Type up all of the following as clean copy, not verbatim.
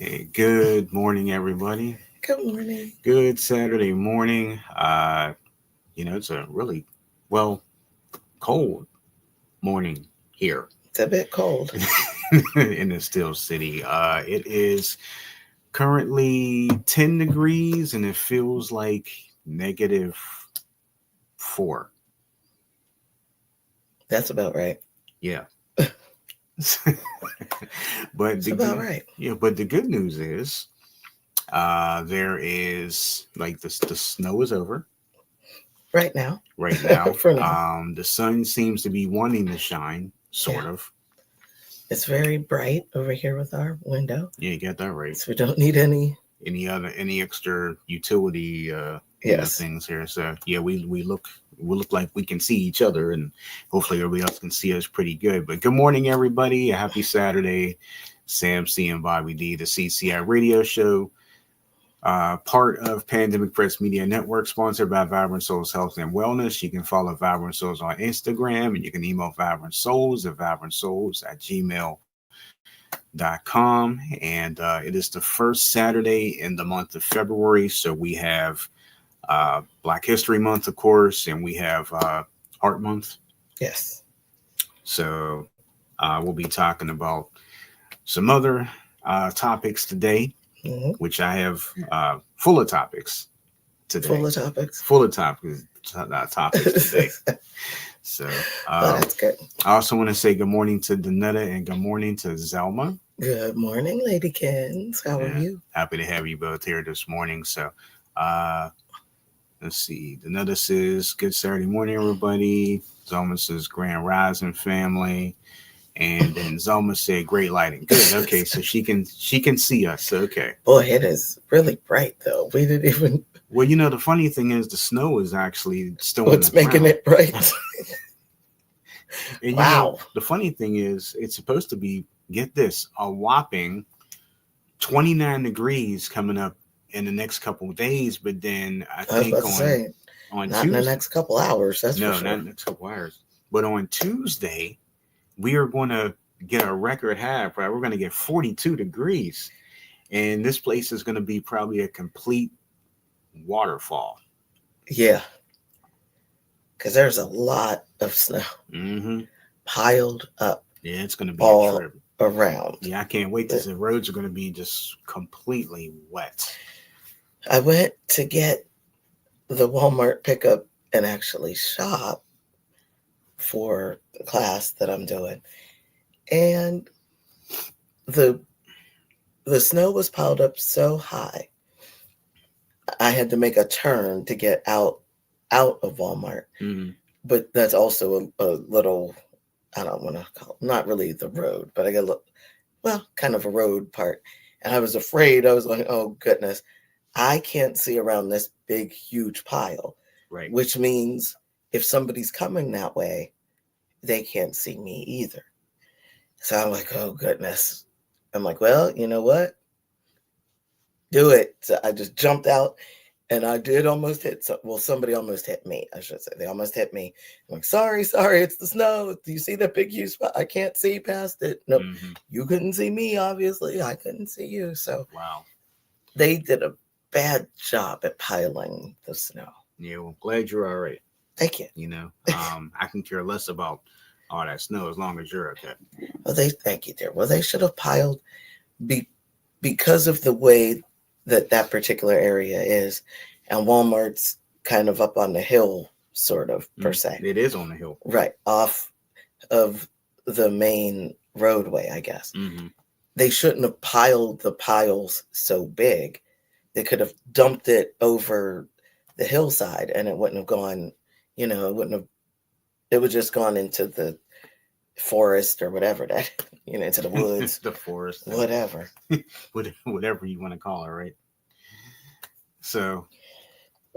Hey, good morning, everybody. Good morning. Good Saturday morning. It's a really well cold morning here It's a bit cold. in the Steel City. It is currently 10 degrees and it feels like -4. That's about right. Yeah. but It's the about good, right. yeah, but the good news is, there is like the snow is over Right now. right now. For now. The sun seems to be wanting to shine, Yeah. sort of. It's very bright over here with our window. Yeah, you got that right. So we don't need any. Any extra utility Yes. things here. So yeah, we look like we can see each other, and hopefully everybody else can see us pretty good. But good morning, everybody. A happy Saturday. Sam C and Bobby D, the CCI radio show. Part of Pandemic Press Media Network, sponsored by Vibrant Souls Health and Wellness. You can follow Vibrant Souls on Instagram, and you can email Vibrant Souls at vibrantsouls@gmail.com. And it is the first Saturday in the month of February. So we have Black History Month, of course, and we have Art Month. Yes. So we'll be talking about some other topics today, Mm-hmm. which I have full of topics today. Full of topics. Full of topics today. So Oh, that's good. I also want to say good morning to Danetta and good morning to Zelma. Good morning, Ladykins. How are you? Happy to have you both here this morning. So let's see. Danetta says good Saturday morning, everybody. Zelma says Grand Rising family. And then Zelma said great lighting. Good. Okay, so she can see us. Okay. Boy, it is really bright though. We didn't even. Well, the funny thing is the snow is actually still on What's the making ground. it bright? And Wow. The funny thing is it's supposed to be, get this, a whopping 29 degrees coming up in the next couple of days, but then I I was think about to say, on not Tuesday, in the next couple hours. That's no, for sure. not in the next couple hours, but on Tuesday we are going to get a record high. Right, we're going to get 42 degrees, and this place is going to be probably a complete waterfall. Yeah, because there's a lot of snow Mm-hmm. piled up Yeah, it's going to be all a trip. around. Yeah, I can't wait to see the roads are going to be just completely wet. I went to get the Walmart pickup and actually shop for the class that I'm doing. And the snow was piled up so high. I had to make a turn to get out of Walmart. Mm-hmm. But that's also a little, I don't want to call it, not really the road, but I got a little, well, kind of a road part. And I was afraid. I was like, oh goodness, I can't see around this big, huge pile. Right. Which means if somebody's coming that way, they can't see me either. So I'm like, oh goodness. I'm like, well, you know what? Do it. So I just jumped out and I did almost hit. Somebody almost hit me. I should say they almost hit me. I'm like, sorry, it's the snow. Do you see that big, huge spot? I can't see past it. Nope. Mm-hmm. You couldn't see me, obviously. I couldn't see you. So wow, they did a bad job at piling the snow. Yeah, well, glad you're all right. Thank you. I can care less about all that snow as long as you're okay. Well, thank you, dear. Well, they should have piled because of the way that particular area is, and Walmart's kind of up on the hill, sort of, per se. It is on the hill. Right, off of the main roadway, I guess. Mm-hmm. They shouldn't have piled the piles so big. They could have dumped it over the hillside and it wouldn't have gone, it would just gone into the forest or whatever that, into the woods. The forest. Whatever. Whatever you want to call it, right? So,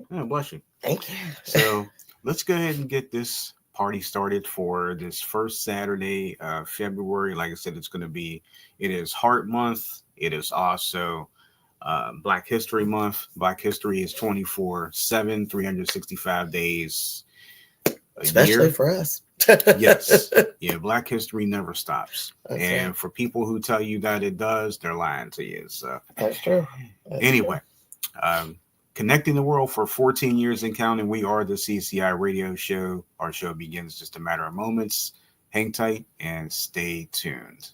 bless you. Thank you. So, let's go ahead and get this party started for this first Saturday of February. Like I said, it is Heart Month. It is also Black History Month. Black History is 24/7, 365 days a Especially year. for us. Yes. Yeah, Black history never stops. That's And right. for people who tell you that it does, they're lying to you. So That's true. That's anyway, connecting the world for 14 years and counting, we are the CCI radio show. Our show begins just a matter of moments. Hang tight and stay tuned.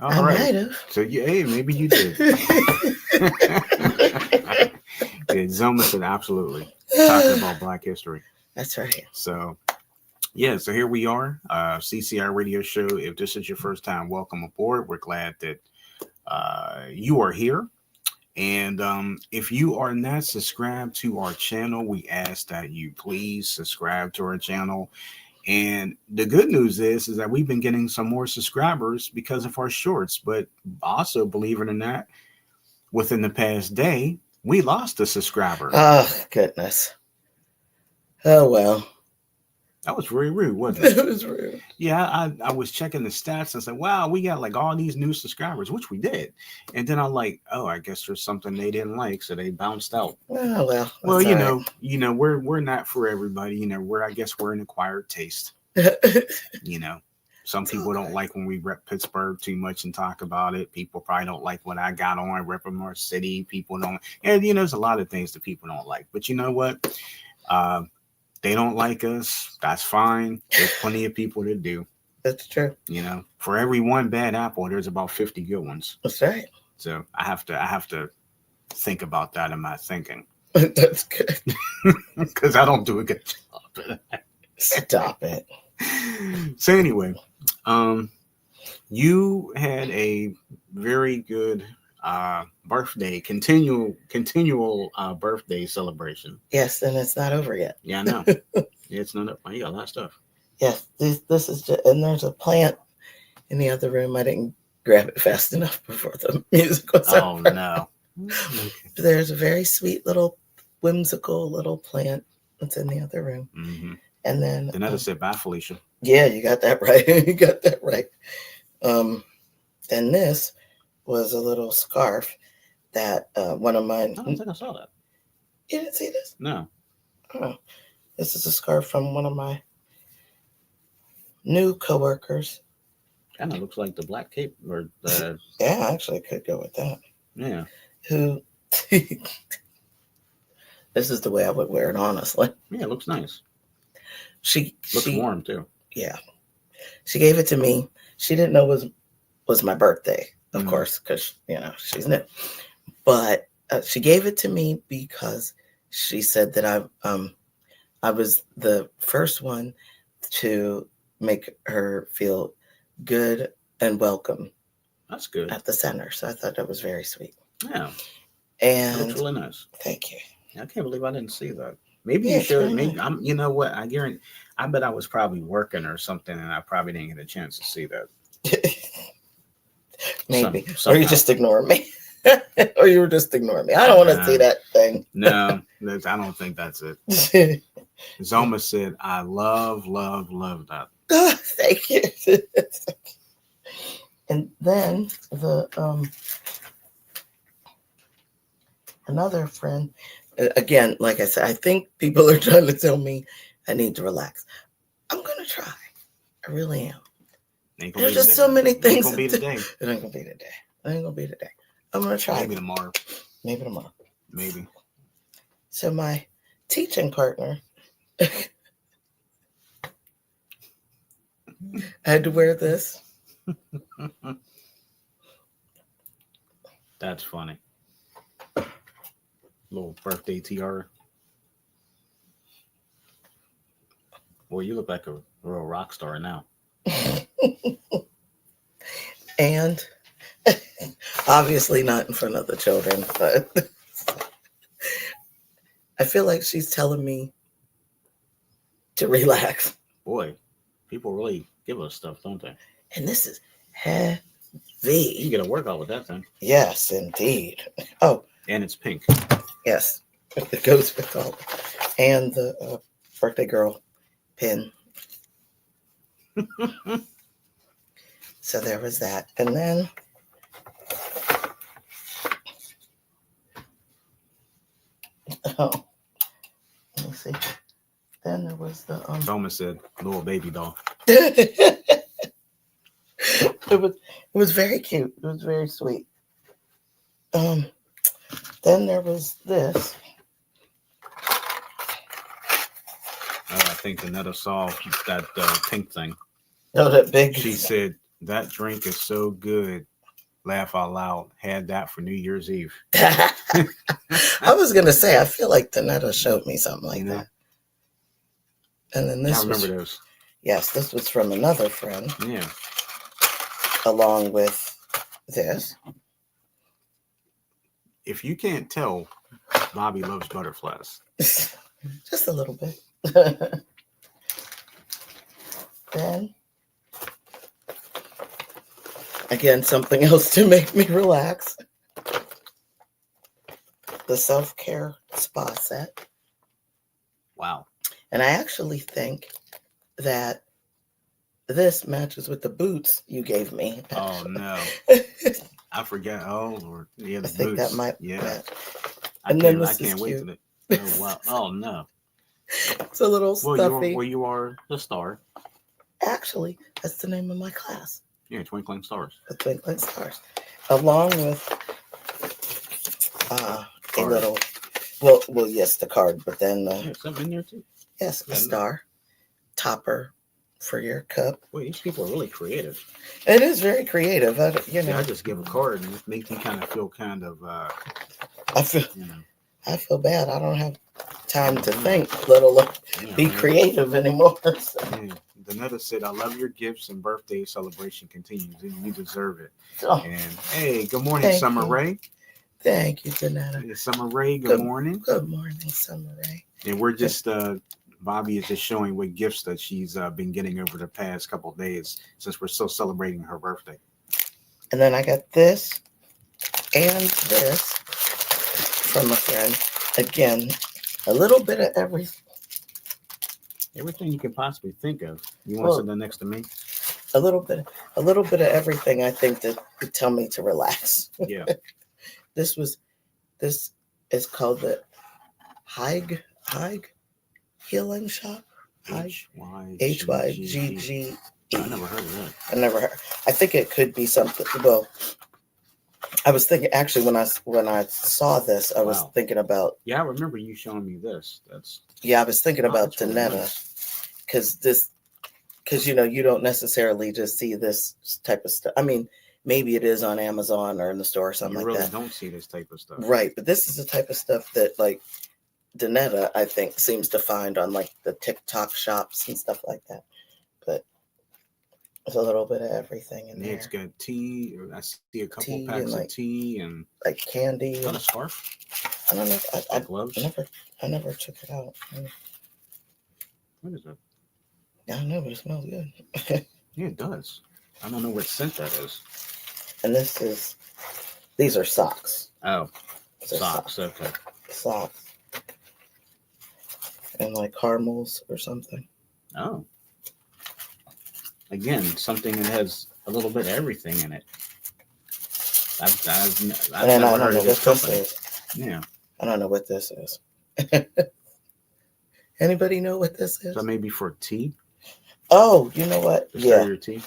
All I right. might have. So, yeah, hey, maybe you did. Yeah, Zelma said absolutely. Talking about Black history. That's right. So, yeah, so here we are, CCI radio show. If this is your first time, welcome aboard. We're glad that you are here. And if you are not subscribed to our channel, we ask that you please subscribe to our channel. And the good news is that we've been getting some more subscribers because of our shorts. But also, believe it or not, within the past day, we lost a subscriber. Oh, goodness. Oh, well. That was very rude, wasn't it? It was rude. Yeah, I was checking the stats and said, wow, we got like all these new subscribers, which we did. And then I'm like, oh, I guess there's something they didn't like, so they bounced out. Oh, well. Well, you know, we're not for everybody. You know, I guess we're an acquired taste. You know, some people don't like when we rep Pittsburgh too much and talk about it. People probably don't like what I got on repping our city. People don't, and you know, there's a lot of things that people don't like. But you know what? They don't like us. That's fine. There's plenty of people that do. That's true. You know, for every one bad apple, there's about 50 good ones. That's right. So I have to think about that in my thinking. That's good. Because I don't do a good job. Stop it. So anyway, you had a very good birthday, continual birthday celebration. Yes, and it's not over yet. Yeah, I know. Yeah, it's not up. You got a lot of stuff. Yes, this is just, and there's a plant in the other room. I didn't grab it fast enough before the music was Oh over. no. There's a very sweet little whimsical little plant that's in the other room. Mm-hmm. And then Another said bye, Felicia. Yeah, you got that right. You got that right. And this was a little scarf that one of mine. I don't think I saw that. You didn't see this? No. Oh, this is a scarf from one of my new coworkers. Kind of looks like the black cape or the. Yeah, actually, I could go with that. Yeah. Who? This is the way I would wear it, honestly. Yeah, it looks nice. She looks warm too. Yeah, she gave it to me. She didn't know it was my birthday, of course, because she's new. But she gave it to me because she said that I was the first one to make her feel good and welcome. That's good. At the center. So I thought that was very sweet. Yeah. And that looks really nice. Thank you. I can't believe I didn't see that. Maybe you should. Maybe I'm. You know what? I guarantee. I bet I was probably working or something, and I probably didn't get a chance to see that. Maybe, or you just ignore me, or you were just ignoring me. I don't want to see that thing. No, I don't think that's it. Zoma said, "I love that." Oh, thank you. And then the another friend. Again, like I said, I think people are trying to tell me I need to relax. I'm going to try. I really am. There's just so many things. It ain't going to be today. It ain't going to be today. It ain't going to be today. I'm going to try. Maybe tomorrow. Maybe tomorrow. Maybe. So my teaching partner, I had to wear this. That's funny. Little birthday tiara. Well, you look like a real rock star now. And obviously not in front of the children, but I feel like she's telling me to relax. Boy, People really give us stuff, don't they? And this is heavy. You get a workout with that thing. Yes, indeed. Oh, and it's pink. Yes, it goes with all. And the birthday girl pin. So there was that. And then let me see. Then there was the Thomas said little baby doll. it was very cute. It was very sweet. Then there was this. I think Danetta saw that pink thing. Oh, that big. She said that drink is so good. Laugh out loud. Had that for New Year's Eve. I was gonna say, I feel like Danetta showed me something like that. And then this I remember those. Yes, this was from another friend. Yeah. Along with this. If you can't tell, Bobby loves butterflies. Just a little bit. Then, again, something else to make me relax. The self-care spa set. Wow. And I actually think that this matches with the boots you gave me. Oh, no. I forget. Oh, Lord. Yeah, the I think boots. that might Yeah. I can't wait to oh, wow. Oh, no. It's a little stuffy. You are the star. Actually, that's the name of my class. Yeah, Twinkling Stars. The Twinkling Stars. Along with a little, well, yes, the card, but then something in there too. Yes, a star topper for your cup. Well, these people are really creative. It is very creative. I just give a card and it makes me kind of feel I feel bad. I don't have time to think, let alone be creative anymore. So. Yeah. Danetta said, I love your gifts and birthday celebration continues. You deserve it. Oh. And hey, good morning, Summer Ray. Thank you, Danetta. Hey, Summer Ray, good morning. Good morning, Summer Ray. And we're just, Bobby is just showing what gifts that she's been getting over the past couple of days since we're still celebrating her birthday. And then I got this and this from a friend. Again, a little bit of everything. Everything you can possibly think of. You want something next to me? A little bit of everything. I think that would tell me to relax. Yeah. This is called the Hygge Healing Shop. HYGGE. I never heard of that. I think it could be something. Well, I was thinking actually when I saw this, I was thinking about. Yeah, I remember you showing me this. I was thinking about Danetta because you don't necessarily just see this type of stuff. I mean, maybe it is on Amazon or in the store or something like that. You really don't see this type of stuff, right? But this is the type of stuff that like Danetta, I think, seems to find on like the TikTok shops and stuff like that. But there's a little bit of everything in there. It's got tea. I see a couple packs of tea and like candy. Is that a scarf? I don't know. Gloves? I never took it out. What is that? I don't know, but it smells good. Yeah, it does. I don't know what scent that is. And these are socks. Oh, socks. Okay. Socks. And like caramels or something. Oh. Again, something that has a little bit of everything in it. I've never heard of this company. Yeah. I don't know what this is. Anybody know what this is? So maybe for tea? Oh, you know what? Yeah. Your tea?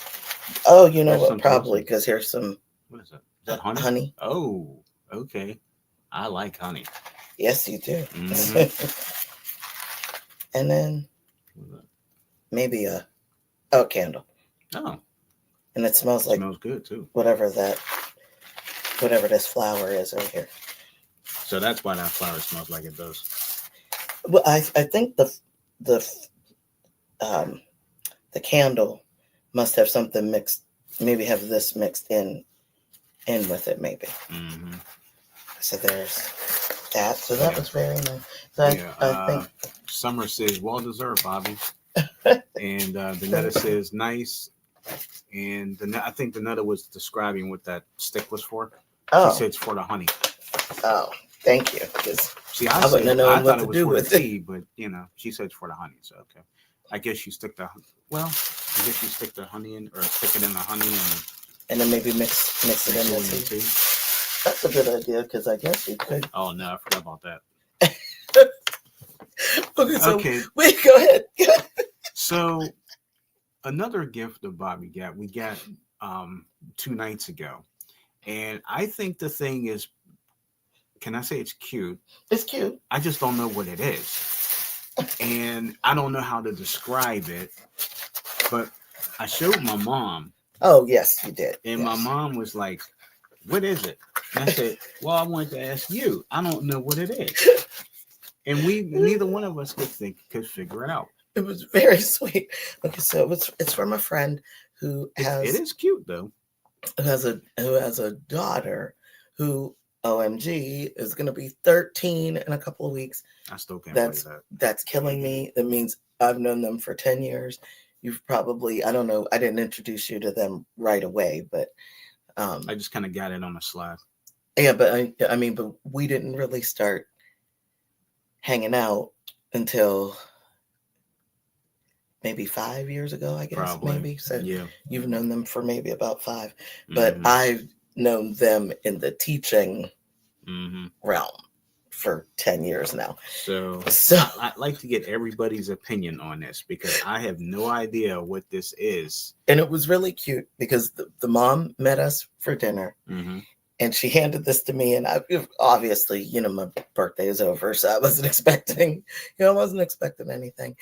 Oh, you know what? Probably because here's some. What is that? Is that honey? Honey. Oh, okay. I like honey. Yes, you do. Mm-hmm. And then maybe a candle. Oh. And it smells like. Smells good too. Whatever this flower is right here. So that's why that flower smells like it does. Well, I think the candle must have something mixed. Maybe have this mixed in with it. Maybe. Mm-hmm. So there's that. So that was very nice. So I think Summer says, "Well deserved, Bobby." And Danetta says nice. And I think Danetta was describing what that stick was for. She said it's for the honey. Oh, thank you. Because See, I wouldn't have known I what thought to it was do for the with it. tea, but she said it's for the honey. So okay, I guess you stick the I guess you stick the honey in, or stick it in the honey and then maybe mix it in the tea. That's a good idea because I guess you could. Oh no, I forgot about that. Okay, so wait, go ahead. So another gift that Bobby got, we got 2 nights ago, and I think the thing is, can I say it's cute? It's cute. I just don't know what it is, and I don't know how to describe it. But I showed my mom. Oh yes, you did. And yes. My mom was like, "What is it?" And I said, "Well, I wanted to ask you. I don't know what it is." And neither one of us could figure it out. It was very sweet. Okay, so it's from a friend who has. It is cute though. Who has a daughter who, OMG, is going to be 13 in a couple of weeks. I still can't believe that. That's killing me. That means I've known them for 10 years. You've probably, I don't know, I didn't introduce you to them right away, but I just kind of got it on the slide. Yeah, but I mean, but we didn't really start hanging out until maybe 5 years ago, I guess. Probably. Maybe. So yeah. You've known them for maybe about 5. But I've known them in the teaching realm for 10 years now. So I'd like to get everybody's opinion on this because I have no idea what this is. And it was really cute because the mom met us for dinner. And she handed this to me, and I obviously, my birthday is over, so I wasn't expecting anything.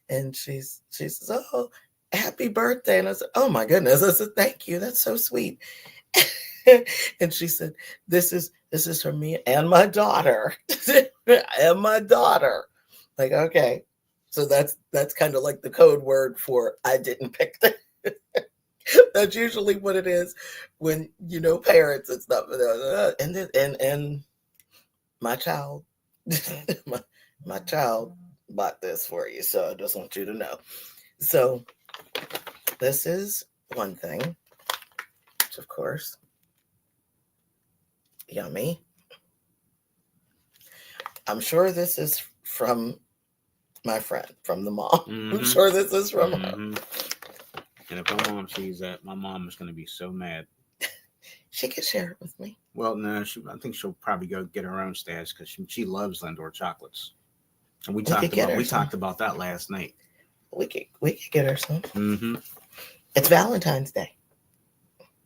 And she says, "Oh, happy birthday!" And I said, "Oh my goodness!" I said, "Thank you, that's so sweet." And she said, "This is for me and my daughter, and my daughter." Like, okay, so that's kind of like the code word for I didn't pick that. That's usually what it is when parents and stuff. And my child, my child bought this for you, so I just want you to know. So this is one thing, which of course, yummy. I'm sure this is from my friend, from the mom. I'm sure this is from her. And if my mom sees that, my mom is going to be so mad. She can share it with me. Well, no, I think she'll probably go get her own stash because she loves Lindor chocolates. And we talked about that last night. We could get her some. It's Valentine's Day.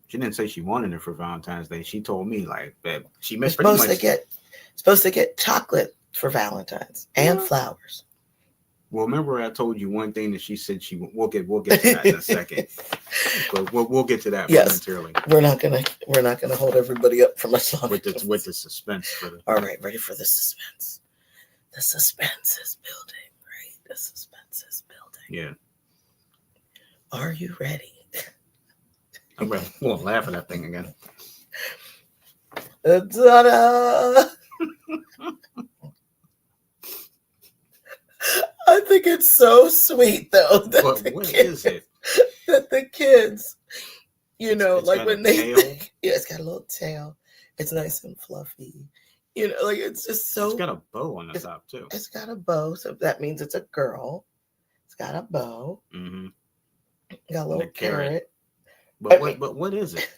She didn't say she wanted it for Valentine's Day. She told me that she missed supposed to get chocolate for Valentine's and flowers. Well, remember I told you one thing that she said we'll get to that in a second. But we'll get to that momentarily. We're not gonna hold everybody up for much longer with the suspense. All right, ready for the suspense. The suspense is building, right? The suspense is building. Yeah. Are you ready? I'm going to laugh at that thing again. Ta-da! I think it's so sweet, though. What is it? That the kids, it's like when they tail. Yeah, it's got a little tail. It's nice and fluffy. Like it's just so. It's got a bow on the top too. It's got a bow, so that means it's a girl. It's got a bow. Got a little carrot. But what is it?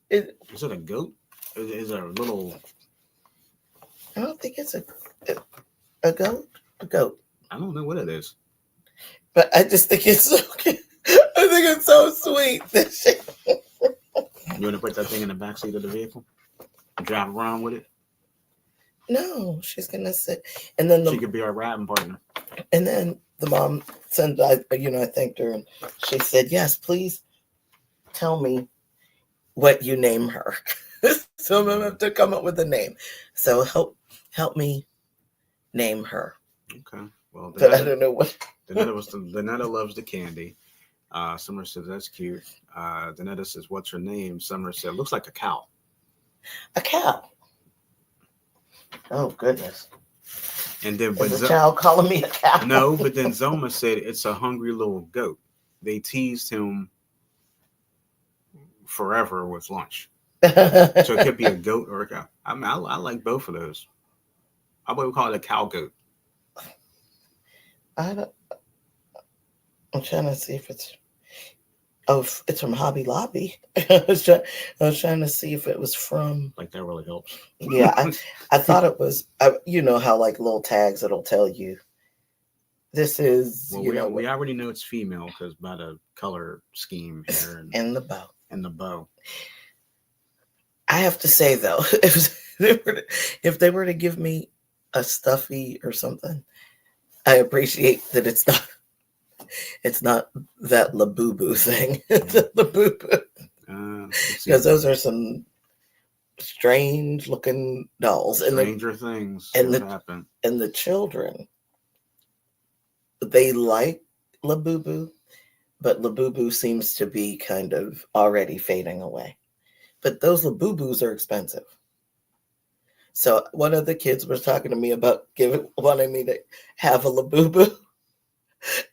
Is it a goat? Is it a little? I don't think it's a goat. A goat. I don't know what it is. But I just think it's so cute. I think it's so sweet. You want to put that thing in the backseat of the vehicle? Drive around with it? No, she's gonna sit, and then she could be our riding partner. And then the mom sent, I thanked her, and she said, "Yes, please tell me what you name her." So I'm gonna have to come up with a name. So help me name her. Okay. Well, but I don't know what. Danetta loves the candy. Summer says that's cute. Danetta says, "What's her name?" Summer said, "Looks like a cow." A cow. Oh goodness. And then, Is a child calling me a cow? no, but then Zoma said it's a hungry little goat. They teased him forever with lunch. So it could be a goat or a cow. I mean, I like both of those. How about we call it a cow goat? I'm trying to see if it's. Oh, it's from Hobby Lobby. I was trying to see if it was from. Like that really helps. Yeah, I thought it was. You know how like little tags it'll tell you. This is. Well, we already know it's female because by the color scheme here and the bow. And the bow. I have to say though, if they were to give me a stuffy or something, I appreciate that it's not that Labubu thing. Labubu. Because those are some strange looking dolls. Stranger things happen. And the children, they like Labubu, but Labubu seems to be kind of already fading away. But those Labubus are expensive. So one of the kids was talking to me about wanting me to have a Labubu.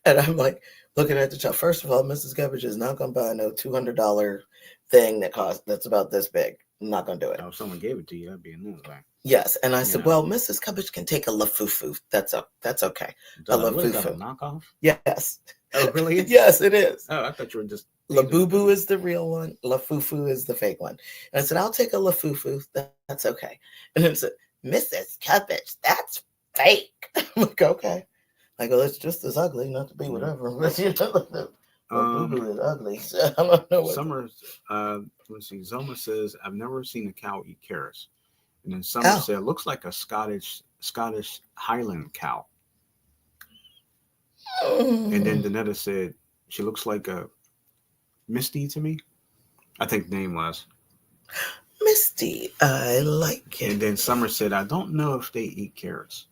And I'm like, looking at the child. First of all, Mrs. Gubbage is not going to buy no $200 thing that's about this big. I'm not going to do it. If someone gave it to you, that'd be a new thing. Yes. And I said, well, Mrs. Gubbage can take a Lafufu. That's okay. A Lafufu. A knockoff? Yes. Oh, really? Yes, it is. Oh, I thought you were just... Labubu is the real one. Lafufu is the fake one. And I said, I'll take a Lafufu. That's okay. And then said, Mrs. Gubbage, that's fake. I'm like, okay. I go, it's just as ugly, not to be whatever. But Labubu is ugly. So I don't know what. Summer, let's see. Zoma says, I've never seen a cow eat carrots. And then Summer said, looks like a Scottish Highland cow. And then Danetta said, she looks like a Misty to me. I think the name was Misty. I like it. And then Summer said, I don't know if they eat carrots.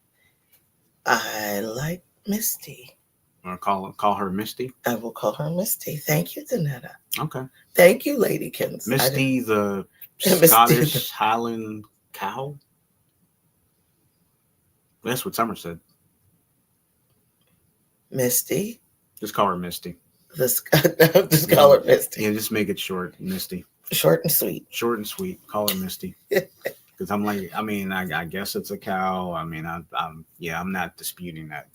I like Misty. Or call her Misty? I will call her Misty. Thank you, Danetta. Okay. Thank you, Ladykins. Misty, the Scottish Highland cow? That's what Summer said. Misty? Just call her Misty. Just call her Misty. Yeah, just make it short, Misty. Short and sweet. Short and sweet. Call her Misty. Because I'm like, I mean, I guess it's a cow. I mean, I'm not disputing that.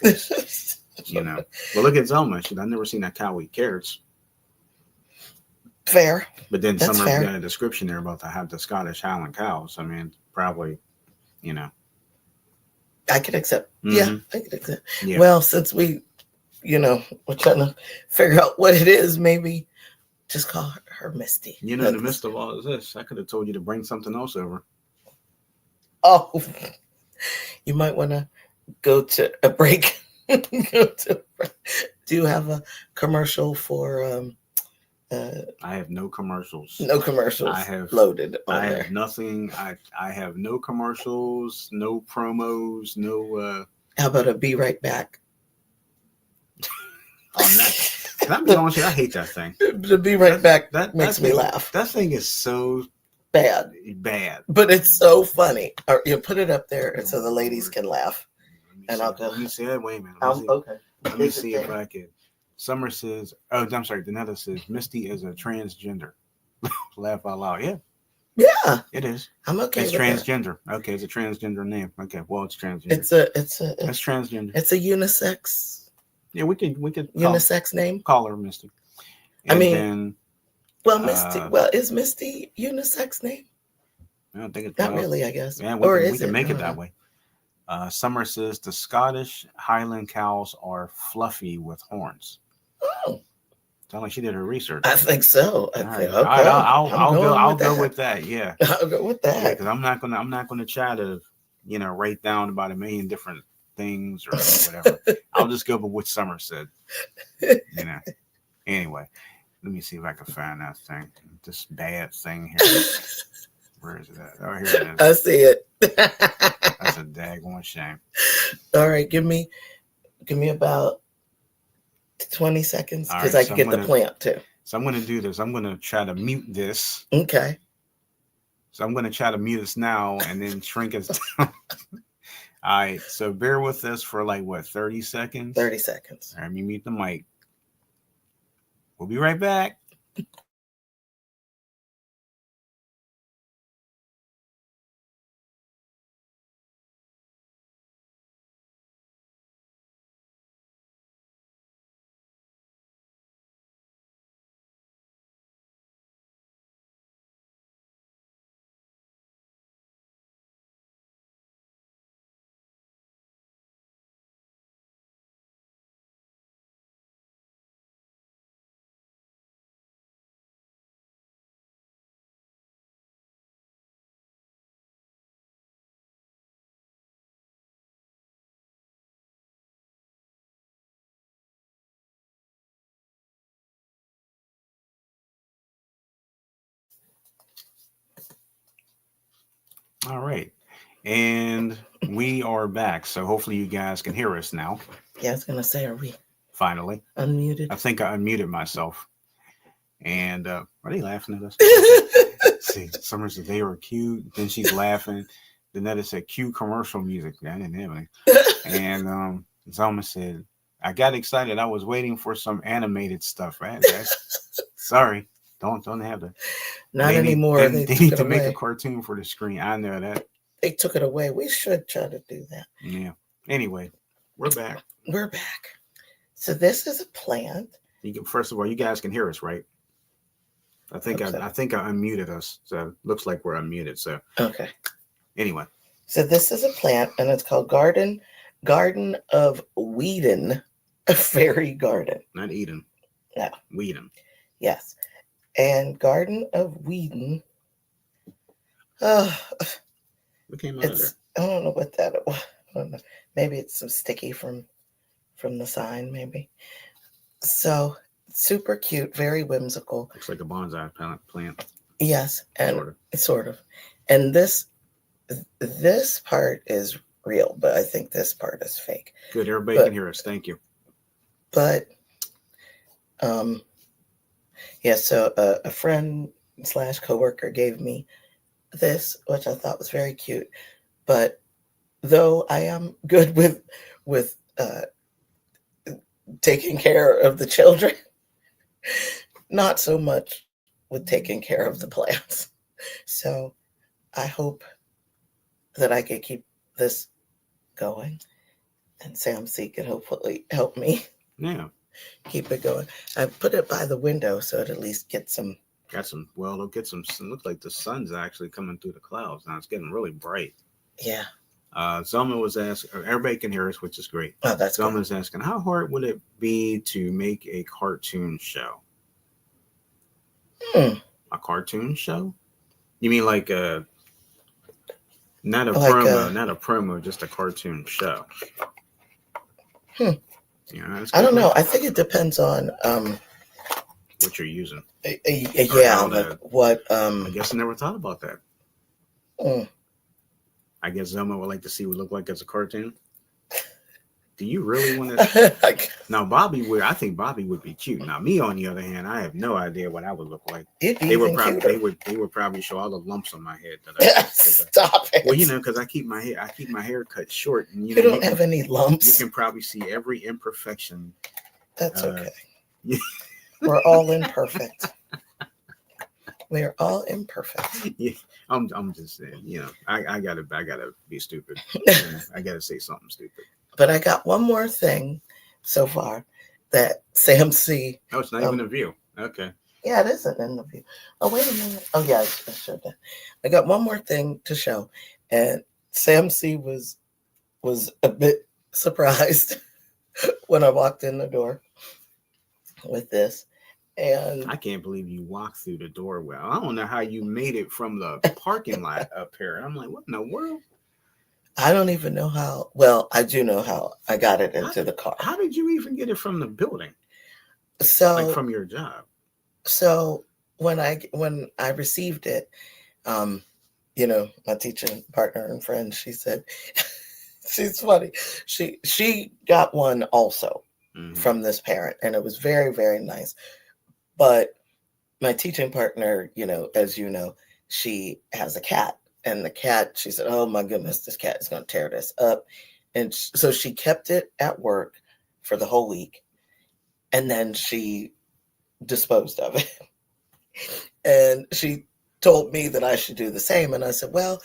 Well, look at Zelma. I've never seen a cow eat carrots. Fair. But then Summer got a description there about the Scottish Highland cows. I mean, probably, I could accept. Mm-hmm. Yeah, I could accept. Yeah. Well, since we're trying to figure out what it is, maybe just call her Misty. In the midst of all of this, I could have told you to bring something else over. Oh, you might want to go to a break. Do you have a commercial for? I have no commercials. No commercials. I have loaded. I have nothing. I have no commercials, no promos, no. How about a be right back? On that. Can I be honest with you? I hate that thing. The be right back that makes me laugh. That thing is so bad. But it's so funny. Or you put it up there and so the ladies can laugh. And I'll go. Let me see that. Wait a minute. Okay. Let me see if I can. Summer says, I'm sorry. Danetta says, Misty is a transgender. Laugh out loud. Yeah. Yeah. It is. I'm okay. It's transgender. That. Okay. It's a transgender name. Okay. Well, it's transgender. It's transgender. It's a unisex. Yeah, we could unisex name. Call her Misty. And Misty. Is Misty unisex name? I don't think it's not really. I guess. Yeah, we can make it that way. Summer says the Scottish Highland cows are fluffy with horns. Oh, sounds like she did her research. I think so. I think. Okay. I'll go with that. Yeah, I'll go with that. Because I'm not gonna try to write down about a million different things or whatever. I'll just go with what Summer said. Anyway, let me see if I can find that thing. This bad thing here. Where is it at? Oh, here it is. I see it. That's a daggone shame. All right, give me about 20 seconds because I can get the plant too. So I'm going to do this. I'm going to try to mute this. Okay. So I'm going to try to mute this now and then shrink it down. All right, so bear with us for like what, 30 seconds? 30 seconds. All right, let me mute the mic. We'll be right back. All right. And we are back. So hopefully you guys can hear us now. Yeah, I was going to say, are we Finally. unmuted? I think I unmuted myself. And are they laughing at us? See, Summer said they were cute. Then she's laughing. Danetta said cue commercial music. I didn't have any. And Zelma said, I got excited. I was waiting for some animated stuff. Right? Sorry. Don't have that. Not anymore. They need to make a cartoon for the screen. I know that. They took it away. We should try to do that. Yeah. Anyway, we're back. We're back. So this is a plant. First of all, you guys can hear us, right? I think I unmuted us. So it looks like we're unmuted. So okay. Anyway. So this is a plant, and it's called Garden of Whedon, a fairy garden. Not Eden. No. Whedon. Yes. And Garden of Whedon. What came out of there? I don't know what that was. I don't know. Maybe it's some sticky from the sign, maybe. So super cute, very whimsical. Looks like a bonsai plant. Yes, and sort of. And this part is real, but I think this part is fake. Good, everybody can hear us. Thank you. But yeah, so a friend / coworker gave me this, which I thought was very cute. But though I am good with taking care of the children, not so much with taking care of the plants. So I hope that I could keep this going, and Sam C could hopefully help me. Yeah. Keep it going. I put it by the window so it at least gets some. Well, it'll get some. It looks like the sun's actually coming through the clouds now. It's getting really bright. Yeah. Zelma was asking, everybody can hear us, which is great. Oh, that's Zelma was asking, how hard would it be to make a cartoon show? A cartoon show? You mean like not a promo, just a cartoon show? Yeah, I don't know. I think it depends on what you're using. Yeah, but what? I guess I never thought about that. I guess Zelma would like to see what it look like as a cartoon. Do you really want to? Now, Bobby would. I think Bobby would be cute. Now, me on the other hand, I have no idea what I would look like. They would probably show all the lumps on my head. Stop it. Well, because I keep my hair cut short, and you don't have any lumps. You can probably see every imperfection. That's okay. We're all imperfect. We're all imperfect. Yeah, I'm just saying. I gotta be stupid. I gotta say something stupid. But I got one more thing so far that Sam C. Oh, it's not even a view. Okay. Yeah, it isn't in the view. Oh, wait a minute. Oh, yeah, I showed that. I got one more thing to show. And Sam C. was a bit surprised when I walked in the door with this. And I can't believe you walked through the door. Well, I don't know how you made it from the parking lot up here. I'm like, what in the world? I don't even know how. Well, I do know how I got it into the car. How did you even get it from the building? So, like from your job. So when I received it, my teaching partner and friend, she said, she's funny. She got one also from this parent, and it was very, very nice. But my teaching partner, as you know, she has a cat. And the cat, she said, "Oh my goodness, this cat is going to tear this up." And so she kept it at work for the whole week, and then she disposed of it. And she told me that I should do the same. And I said, well,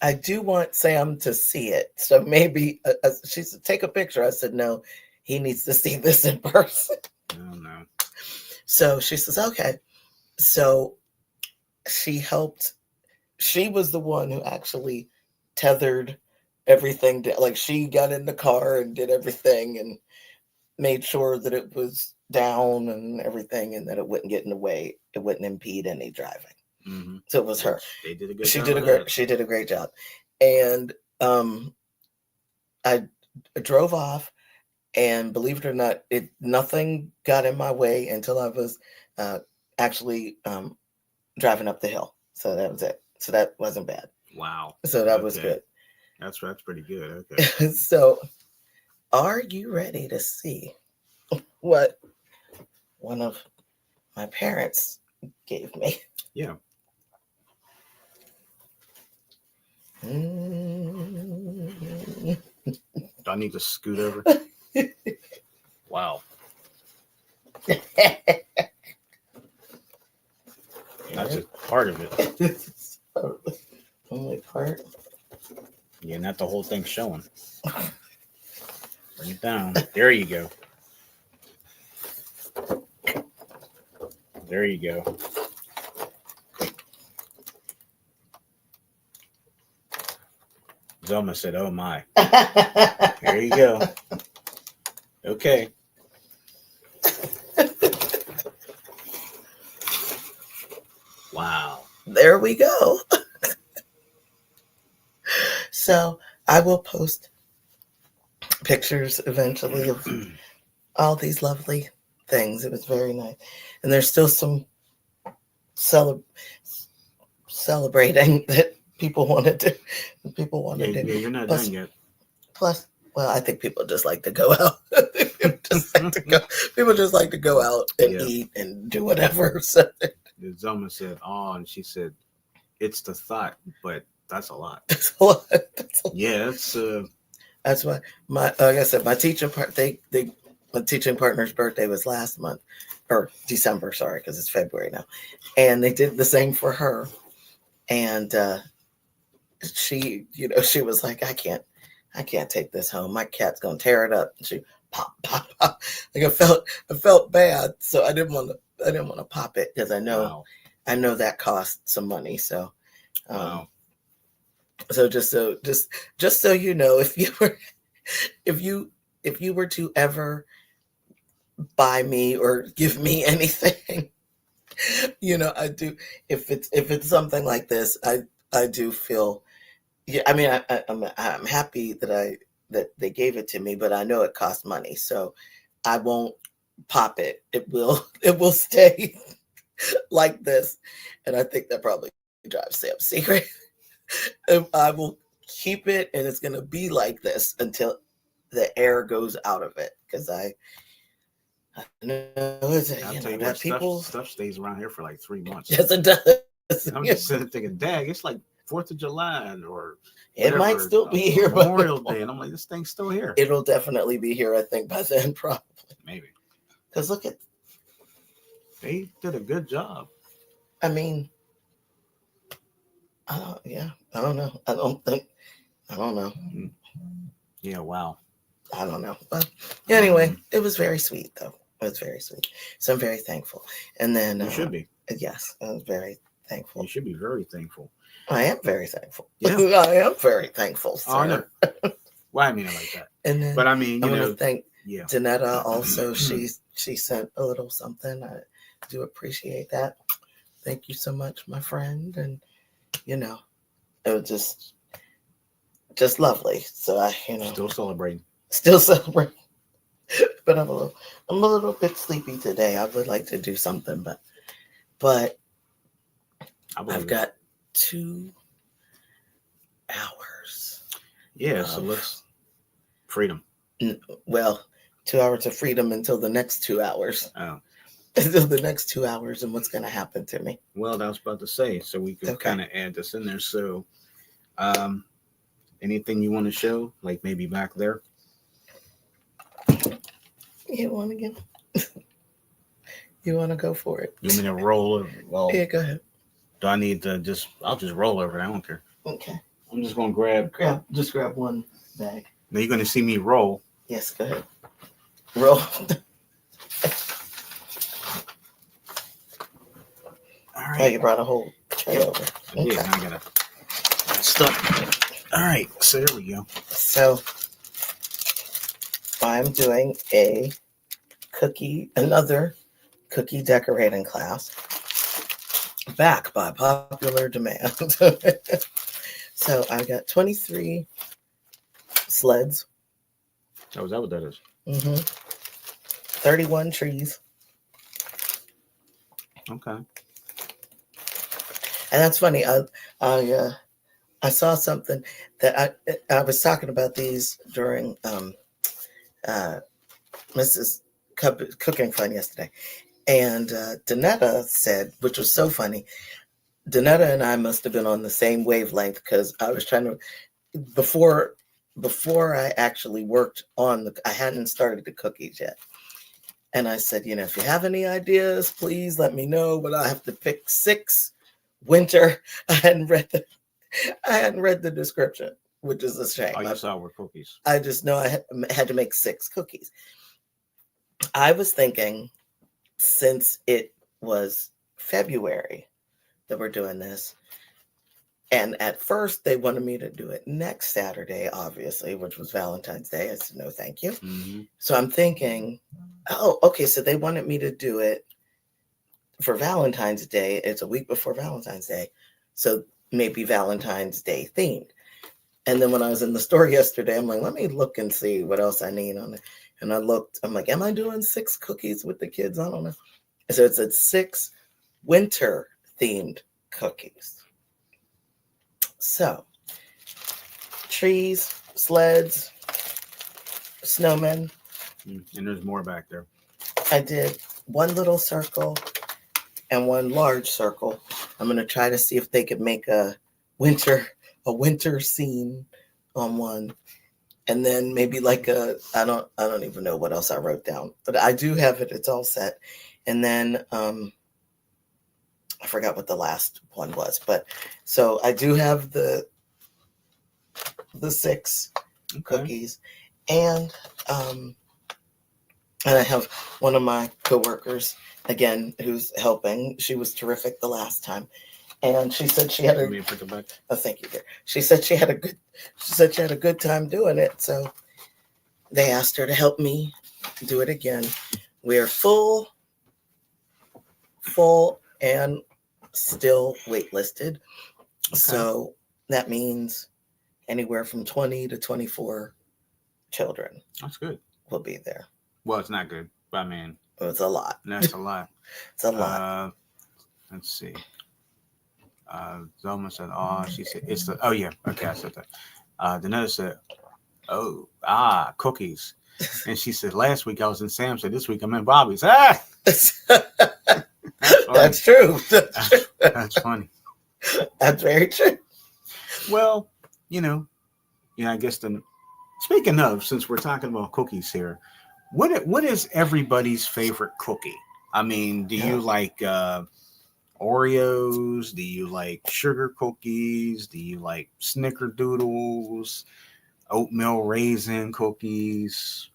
I do want Sam to see it. So maybe she said, take a picture. I said, no, he needs to see this in person. Oh, no. So she says, okay. So she helped. She was the one who actually tethered everything down. Like, she got in the car and did everything and made sure that it was down and everything, and that it wouldn't get in the way. It wouldn't impede any driving. Mm-hmm. So it was her. They did a good She job. she did a great job. And I drove off, and believe it or not, nothing got in my way until I was actually driving up the hill. So that was it. So that wasn't bad. Wow. So that was good. That's pretty good. Okay. So are you ready to see what one of my parents gave me? Yeah. Mm. Do I need to scoot over? Wow. That's just part of it. Only part. Yeah, not the whole thing showing. Bring it down. There you go. There you go. Zelma said, "Oh my." There you go. Okay. Wow. There we go. So I will post pictures eventually of all these lovely things. It was very nice. And there's still some celebrating that people wanted to. Yeah, you're not done yet. Plus, well, I think people just like to go out. People just like to go out and eat and do whatever. So Zelma said, "Oh," and she said, "It's the thought, but that's a lot." That's a lot. Yeah, that's why like I said, my teaching my teaching partner's birthday was last month, or December, sorry, because it's February now, and they did the same for her, and she was like, I can't take this home. My cat's gonna tear it up. And she pop. Like I felt bad, so I didn't want to pop it because I know that costs some money. So, wow. So just so you know, if you were to ever buy me or give me anything, I do. If it's something like this, I do feel. Yeah, I mean, I'm happy that they gave it to me, but I know it costs money, so I won't pop it. It will stay like this, and I think that probably drives Sam's secret. I will keep it, and it's gonna be like this until the air goes out of it, because I know stuff stays around here for like 3 months. Yes, it does. I'm just sitting thinking, dang, it's like 4th of July or it might still be here. Memorial Day, and I'm like, this thing's still here. It'll definitely be here, I think, by then, probably. Maybe. Because look at, they did a good job. I mean, I don't know. I don't know. Yeah, wow. I don't know. But anyway, it was very sweet, though. It was very sweet. So I'm very thankful. And then you should be. Yes, I was very thankful. You should be very thankful. I am very thankful. Yeah. I am very thankful, sir. Oh, I know. Well, I mean it like that. And then, but I mean, I want to thank yeah. Janetta also. She sent a little something. I do appreciate that. Thank you so much, my friend. And it was just lovely. So I, still celebrating. But I'm a little bit sleepy today. I would like to do something, but I've got 2 hours. Yeah, so let's freedom. Well, 2 hours of freedom until the next 2 hours. Oh. until the next 2 hours and what's going to happen to me. Well, I was about to say, so we could Okay. kind of add this in there. So, anything you want to show, like maybe back there? You want to get? You want to go for it? You want me to roll over? Well, Yeah, go ahead. do I need to just? I'll just roll over it. I don't care. Okay. I'm just gonna grab. Just grab one bag. Now you're gonna see me roll. Yes, go ahead. Roll. All Oh, right. you brought a whole tray over. Okay. Yeah, I gotta stuff. All right, so there we go. So I'm doing another cookie decorating class, back by popular demand. So I got 23 sleds. Oh, is that what that is? 31 trees. Okay. And that's funny. I saw something that I was talking about these during Mrs. Cooking Fun yesterday, and Danetta said, which was so funny. Danetta and I must have been on the same wavelength because I was trying to before I actually worked on I hadn't started the cookies yet. And I said, if you have any ideas, please let me know. But I have to pick 6 winter. I hadn't read the description, which is a shame. All you saw were cookies. I just know I had to make 6 cookies. I was thinking, since it was February that we're doing this, and at first they wanted me to do it next Saturday, obviously, which was Valentine's Day. I said, no, thank you. Mm-hmm. So I'm thinking, oh, okay, so they wanted me to do it for Valentine's Day. It's a week before Valentine's Day. So maybe Valentine's Day themed. And then when I was in the store yesterday, I'm like, let me look and see what else I need on it. And I looked, I'm like, am I doing 6 cookies with the kids? I don't know. So it's at 6 winter themed cookies. So trees, sleds, snowmen. And there's more back there. I did one little circle and one large circle. I'm going to try to see if they could make a winter scene on one. And then maybe like I don't even know what else I wrote down, but I do have it. It's all set. And then I forgot what the last one was, but so I do have the 6 cookies, and I have one of my coworkers again who's helping. She was terrific the last time, and she said she had oh, thank you, dear. She said she had a good time doing it, so they asked her to help me do it again. We're full and still waitlisted. Okay. So that means anywhere from 20 to 24 children. That's good. Will be there. Well, it's not good, but I mean, it's a lot. That's a lot. It's a lot. Let's see. Zelma said, "Oh, she said it's the." Oh yeah, okay, I said that. Danetta said, cookies," and she said, "Last week I was in Sam's. Said this week I'm in Bobby's." Ah. That's true. That's funny. That's very true. Well, I guess speaking of, since we're talking about cookies here, what is everybody's favorite cookie? I mean, do you like Oreos? Do you like sugar cookies? Do you like snickerdoodles, oatmeal raisin cookies?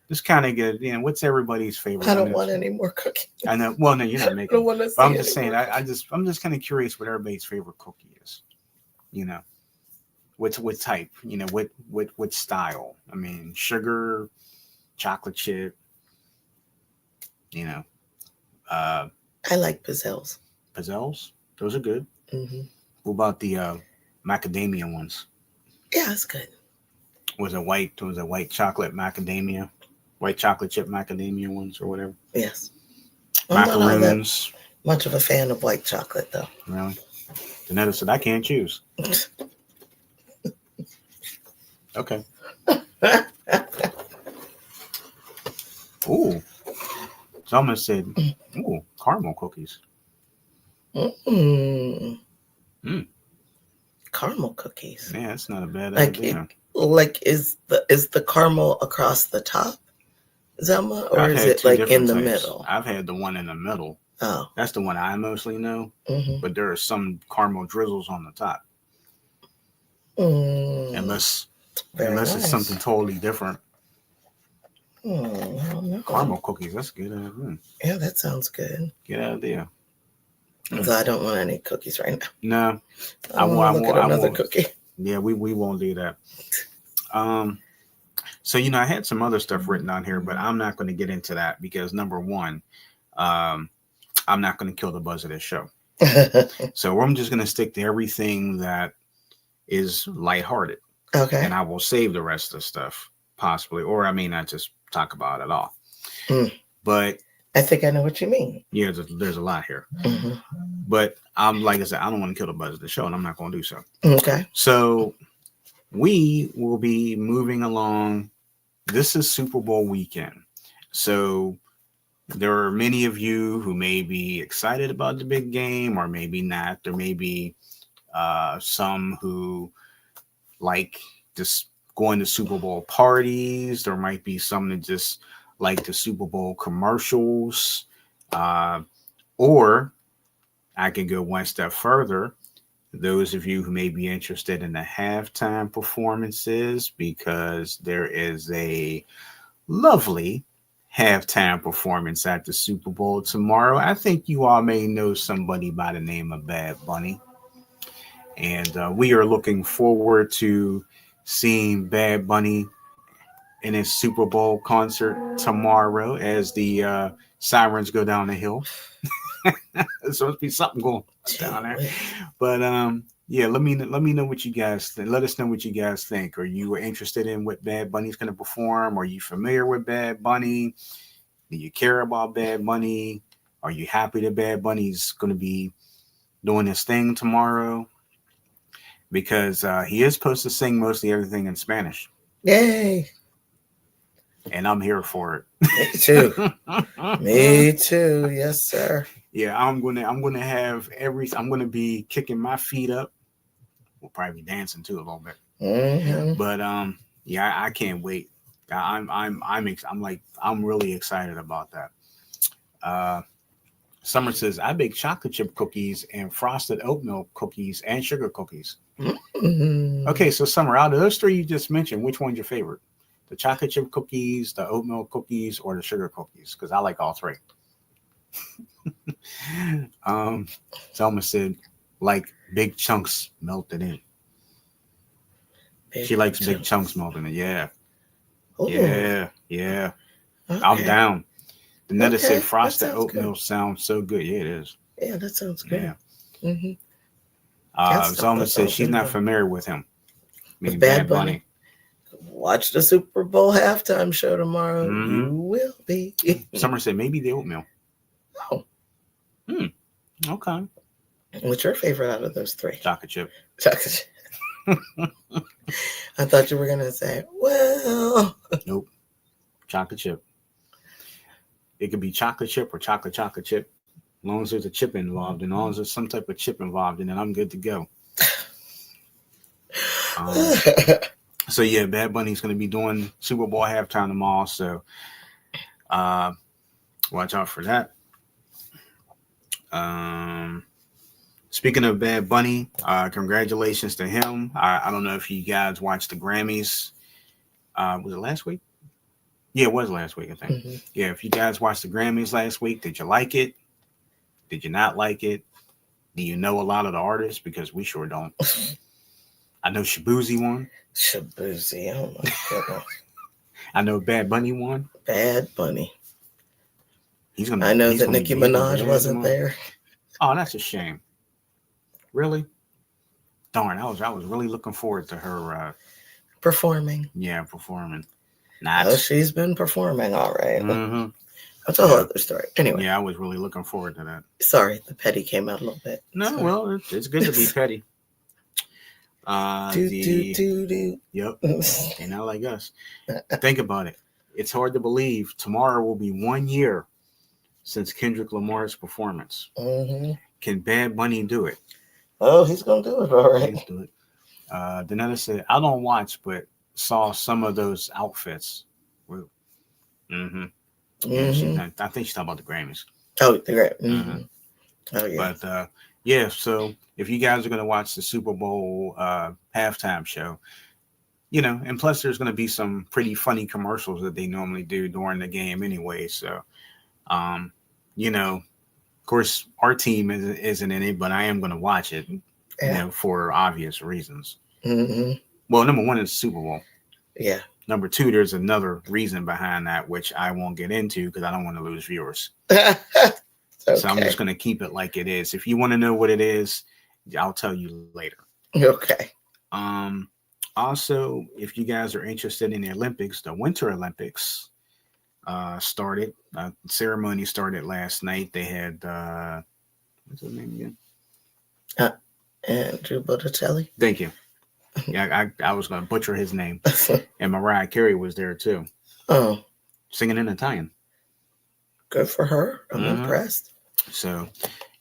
Just kind of get, what's everybody's favorite? I don't want any more cookies. I know. Well, no, you're not making. I don't want to see I'm just saying. I'm just kind of curious what everybody's favorite cookie is. What type? What style? I mean, sugar, chocolate chip. I like pizzelles. Pizzelles, those are good. Mm-hmm. What about the macadamia ones? Yeah, it's good. Was it white chocolate macadamia? White chocolate chip macadamia ones or whatever? Yes. Macaroons. Much of a fan of white chocolate, though. Really? Danetta said, I can't choose. Okay. Ooh. Someone said, "Ooh, caramel cookies." Mm. Mm. Caramel cookies. Yeah, that's not a bad Like idea. is the caramel across the top, Zelma, or I've is had it two like in different the types. middle? I've had the one in the middle. Oh. That's the one I mostly know. Mm-hmm. But there are some caramel drizzles on the top, Mm. unless Very it's something nice. totally different. I don't know. Caramel cookies. That's good. Yeah, that sounds good. Good idea. So I don't want any cookies right now. No, I want to look at another cookie. Yeah, we won't do that. So I had some other stuff written on here, but I'm not going to get into that because number one, I'm not going to kill the buzz of this show. So I'm just going to stick to everything that is lighthearted. Okay. And I will save the rest of the stuff possibly, or I may not just talk about it at all. But I think I know what you mean. Yeah, there's a lot here. Mm-hmm. But like I said, I don't want to kill the buzz of the show, and I'm not going to do so. Okay. So we will be moving along. This is Super Bowl weekend. So there are many of you who may be excited about the big game or maybe not. There may be some who like just going to Super Bowl parties. There might be some that just like the Super Bowl commercials. Or I can go one step further. Those of you who may be interested in the halftime performances, because there is a lovely halftime performance at the Super Bowl tomorrow. I think you all may know somebody by the name of Bad Bunny. And we are looking forward to seeing Bad Bunny in his Super Bowl concert tomorrow as the sirens go down the hill. There's supposed to be something going down there. But yeah, let me know what you guys think. Let us know what you guys think. Are you interested in what Bad Bunny's going to perform? Are you familiar with Bad Bunny? Do you care about Bad Bunny? Are you happy that Bad Bunny's going to be doing his thing tomorrow? Because he is supposed to sing mostly everything in Spanish. Yay! And I'm here for it. Me too. Me too. Yes, sir. Yeah, I'm gonna have I'm gonna be kicking my feet up. We'll probably be dancing too a little bit. Mm-hmm. But yeah, I can't wait. I'm really excited about that. Summer says I bake chocolate chip cookies and frosted oatmeal cookies and sugar cookies. Mm-hmm. Okay, so Summer, out of those three you just mentioned, which one's your favorite? The chocolate chip cookies, the oatmeal cookies, or the sugar cookies? Because I like all three. Selma said, like big chunks melted in. She likes big chunks melted in. Yeah. Ooh. Yeah. Okay. I'm down. The Netta said frosted oatmeal sounds so good. Yeah, it is. Yeah, that sounds good. Yeah. Mm-hmm. Selma said she's not familiar with him. With Bad Bunny. Watch the Super Bowl halftime show tomorrow. Mm-hmm. You will be. Summer said maybe the oatmeal. Oh. Okay. What's your favorite out of those three? Chocolate chip. Chocolate chip. I thought you were going to say, well. Nope. Chocolate chip. It could be chocolate chip or chocolate chip. As long as there's a chip involved and as long as there's some type of chip involved, and then I'm good to go. So yeah, Bad Bunny's going to be doing Super Bowl halftime tomorrow. So watch out for that. Speaking of Bad Bunny, congratulations to him. I don't know if you guys watched the Grammys. Was it last week? Yeah, it was last week, I think. Mm-hmm. Yeah, if you guys watched the Grammys last week, did you like it? Did you not like it? Do you know a lot of the artists? Because we sure don't. I know Shabuzi won. Shabuzi, oh my goodness. I know Bad Bunny won. Bad Bunny. I know that Nicki Minaj wasn't there. Oh, that's a shame. Really? Darn, I was really looking forward to her performing. Yeah, performing. Oh, she's been performing all right. Mm-hmm. That's a whole other story. Anyway. Yeah, I was really looking forward to that. Sorry, the petty came out a little bit. No, sorry. Well, it's good to be petty. Yep. And not like us. Think about it. It's hard to believe tomorrow will be 1 year since Kendrick Lamar's performance. Mm-hmm. Can Bad Bunny do it? Oh, he's gonna do it, all right. Please do it. Danetta said, I don't watch, but saw some of those outfits. Mm-hmm. Yeah, Mm-hmm. I think she's talking about the Grammys. Oh, great. Mm-hmm. Mm-hmm. Oh, yeah. But yeah, so if you guys are going to watch the Super Bowl halftime show, you know, and plus there's going to be some pretty funny commercials that they normally do during the game anyway. So, um, you know, of course, our team isn't in it, but I am going to watch it, you Yeah. know, for obvious reasons. Mm-hmm. Well, number one is Super Bowl. Yeah. Number two, there's another reason behind that, which I won't get into because I don't want to lose viewers. Okay. So I'm just going to keep it like it is. If you want to know what it is, I'll tell you later. Okay. Also, if you guys are interested in the Olympics, the Winter Olympics started. Ceremony started last night. They had what's his name again? Andrew Botticelli. Thank you. Yeah, I was going to butcher his name. And Mariah Carey was there too. Oh, singing in Italian. Good for her. I'm impressed. So,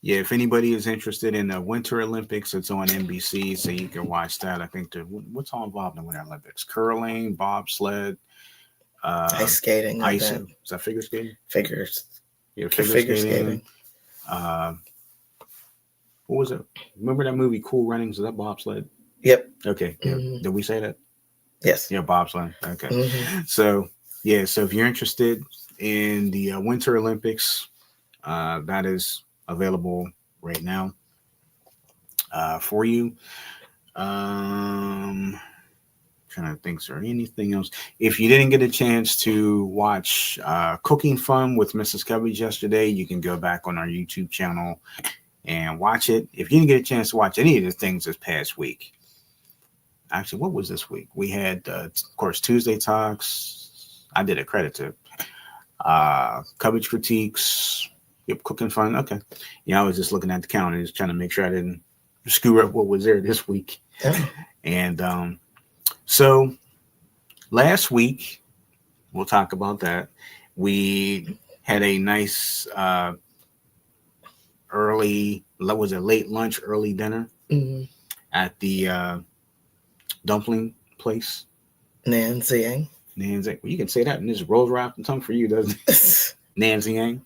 yeah, if anybody is interested in the Winter Olympics, it's on NBC, so you can watch that. I think what's all involved in the Winter Olympics? Curling, bobsled, Ice skating. Is that figure skating? Figures. Yeah, figure skating. What was it? Remember that movie Cool Runnings? Is that bobsled? Yep. Okay. Yeah. Mm-hmm. Did we say that? Yes. Yeah, bobsled. Okay. Mm-hmm. So, yeah, so if you're interested in the Winter Olympics, that is available right now for you. Trying to think, is there anything else? If you didn't get a chance to watch Cooking Fun with Mrs. Covey yesterday, you can go back on our YouTube channel and watch it. If you didn't get a chance to watch any of the things this past week, actually, what was this week? We had, of course, Tuesday Talks. I did a credit to Coverage Critiques. Yep, Cooking Fun. Okay. Yeah, I was just looking at the calendar, just trying to make sure I didn't screw up what was there this week. Yeah. And so last week, we'll talk about that. We had a nice late lunch, early dinner at the dumpling place. Nancy. Well, you can say that and this rolls right off the tongue for you, doesn't it? Nancy.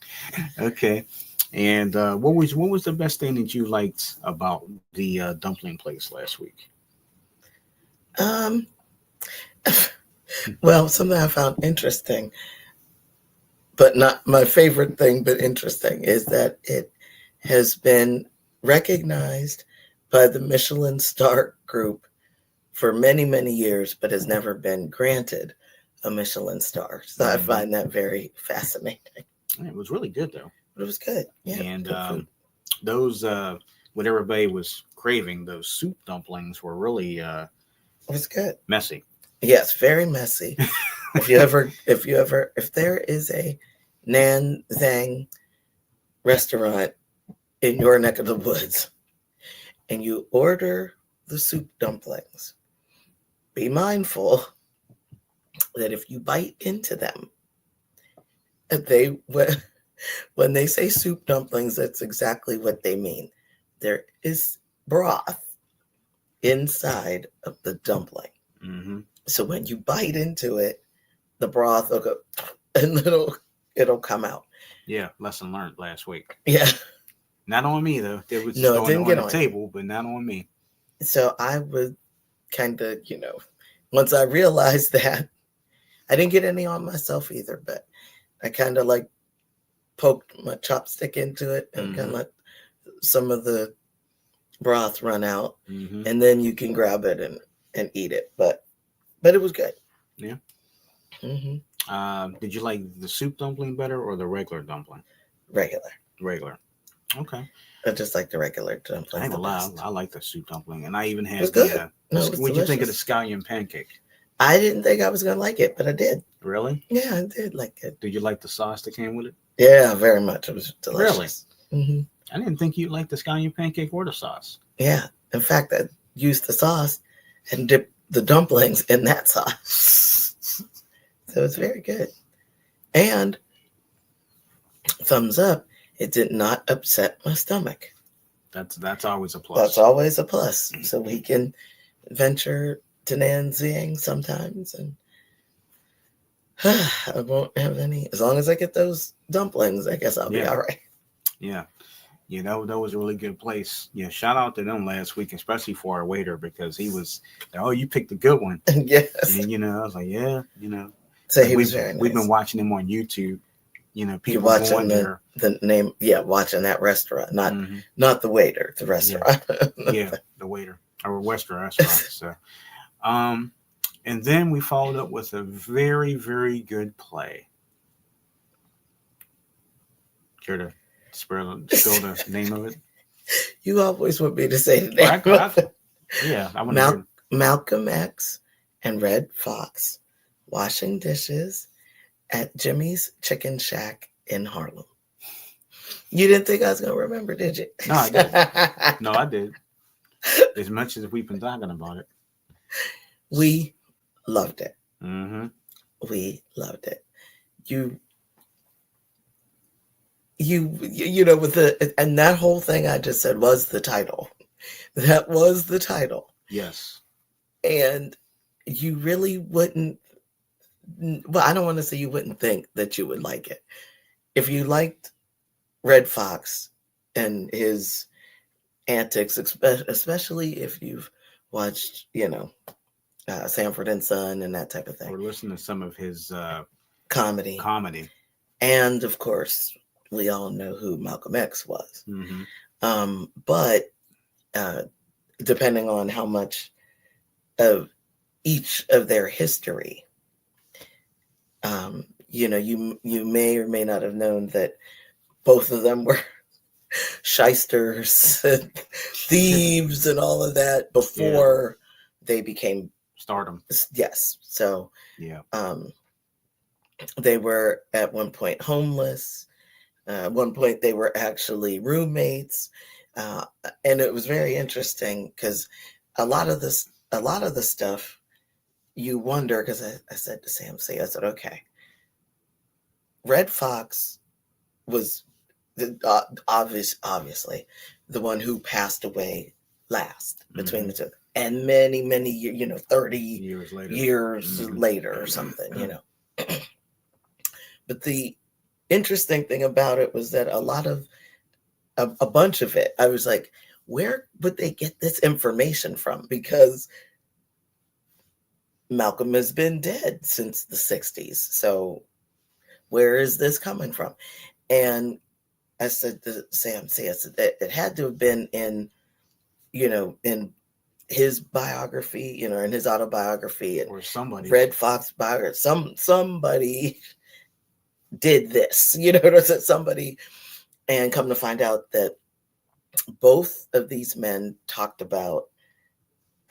Okay. And what was the best thing that you liked about the dumpling place last week? Well, something I found interesting, but not my favorite thing, but interesting, is that it has been recognized by the Michelin star group for many, many years, but has never been granted a Michelin star. So I find that very fascinating. It was really good, though. It was good. Yeah. And those, what everybody was craving, those soup dumplings were really it was good. Messy. Yes, very messy. if there is a Nan Zhang restaurant in your neck of the woods and you order the soup dumplings, be mindful that if you bite into them, when they say soup dumplings, that's exactly what they mean. There is broth inside of the dumpling. Mm-hmm. So when you bite into it, the broth will go and it'll come out. Yeah, lesson learned last week. Yeah. Not on me, though. It was no, it didn't get on the table, but not on me. So I would kind of, once I realized that, I didn't get any on myself either, but I kind of like poked my chopstick into it and kind of let some of the broth run out, and then you can grab it and eat it. But it was good. Yeah. Did you like the soup dumpling better or the regular dumpling? Regular. Okay. I just like the regular dumpling. I ain't gonna lie, I like the soup dumpling, and I even had what'd you think of the scallion pancake? I didn't think I was gonna like it, but I did. Really? Yeah, I did like it. Did you like the sauce that came with it? Yeah, very much. It was delicious. Really? I didn't think you liked the scallion pancake or the sauce. Yeah. In fact, I used the sauce and dipped the dumplings in that sauce. So it's very good. And thumbs up, it did not upset my stomach. That's always a plus. That's always a plus. So we can venture to Nanzing sometimes, and I won't have any. As long as I get those dumplings, I guess I'll be all right. Yeah. You know, that was a really good place. Yeah, shout out to them last week, especially for our waiter, because he was, oh, you picked a good one. Yes. And, you know, I was like, yeah, you know. So like he was very nice. We've been watching him on YouTube. You know, people You're watching going there. the name, watching that restaurant, not the waiter, the restaurant. Yeah, the waiter, or Western restaurant. So, and then we followed up with a very, very good play. Care to spill the name of it? You always want me to say the name. I want to. Malcolm X and Red Fox washing dishes at Jimmy's Chicken Shack in Harlem. You didn't think I was going to remember, did you? No, I did. No, I did. As much as we've been talking about it. We loved it. Mm-hmm. We loved it. You know, with and that whole thing I just said was the title. That was the title. Yes. And you really wouldn't, well, I don't want to say you wouldn't think that you would like it. If you liked Red Fox and his antics, especially if you've watched, Sanford and Son and that type of thing. Or listen to some of his comedy. And of course, we all know who Malcolm X was. Mm-hmm. But depending on how much of each of their history, you may or may not have known that both of them were shysters, and thieves, and all of that before they became stardom. Yes. So yeah. They were at one point homeless. At one point they were actually roommates. And it was very interesting because a lot of the stuff you wonder, because I said to Sam, I said, okay, Red Fox was obviously the one who passed away last between the two, and many 30 years later or something, But the interesting thing about it was that a bunch of it, I was like, where would they get this information from? Because Malcolm has been dead since the 60s. So where is this coming from? And I said to Sam, it had to have been in his biography, in his autobiography, or somebody, Red Fox biography. Somebody did this, somebody, and come to find out that both of these men talked about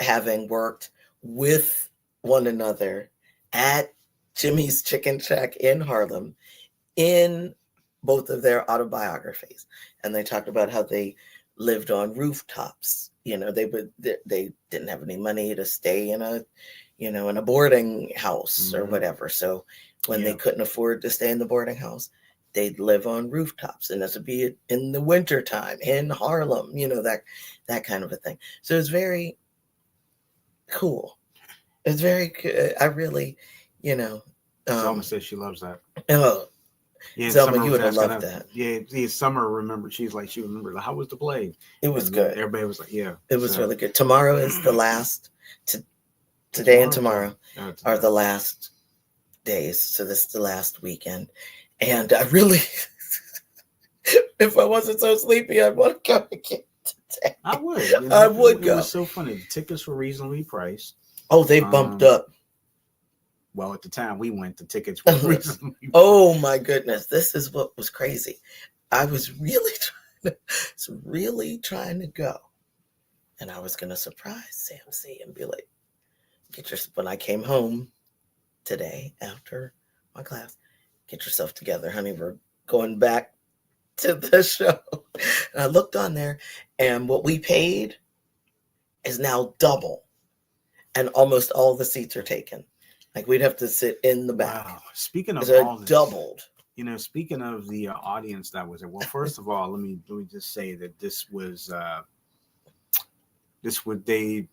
having worked with one another at Jimmy's Chicken Shack in Harlem in both of their autobiographies. And they talked about how they lived on rooftops. They didn't have any money to stay in a boarding house or whatever. So when they couldn't afford to stay in the boarding house, they'd live on rooftops, and this would be in the wintertime in Harlem, that kind of a thing. So it's very cool. It's very good. I really, Selma says she loves that. Oh, yeah, Selma, you would have loved that. Yeah, Summer remembered. She remembered. How was the play? It was good. Everybody was like, yeah. It was really good. Tomorrow is the last. Today and tomorrow are the last days. So this is the last weekend. And I really, if I wasn't so sleepy, I'd want to go again today. I would. I would go. It was so funny. The tickets were reasonably priced. Oh, they bumped up. Well, at the time we went, the tickets were reasonably priced. Oh my goodness. This is what was crazy. I was really trying to go. And I was going to surprise Sam C and be like, when I came home today after my class, get yourself together, honey. We're going back to the show. And I looked on there, and what we paid is now double. And almost all the seats are taken. Like, we'd have to sit in the back. Wow. Speaking of so all this, doubled. speaking of the audience that was there, well, first of all, let me just say that this would they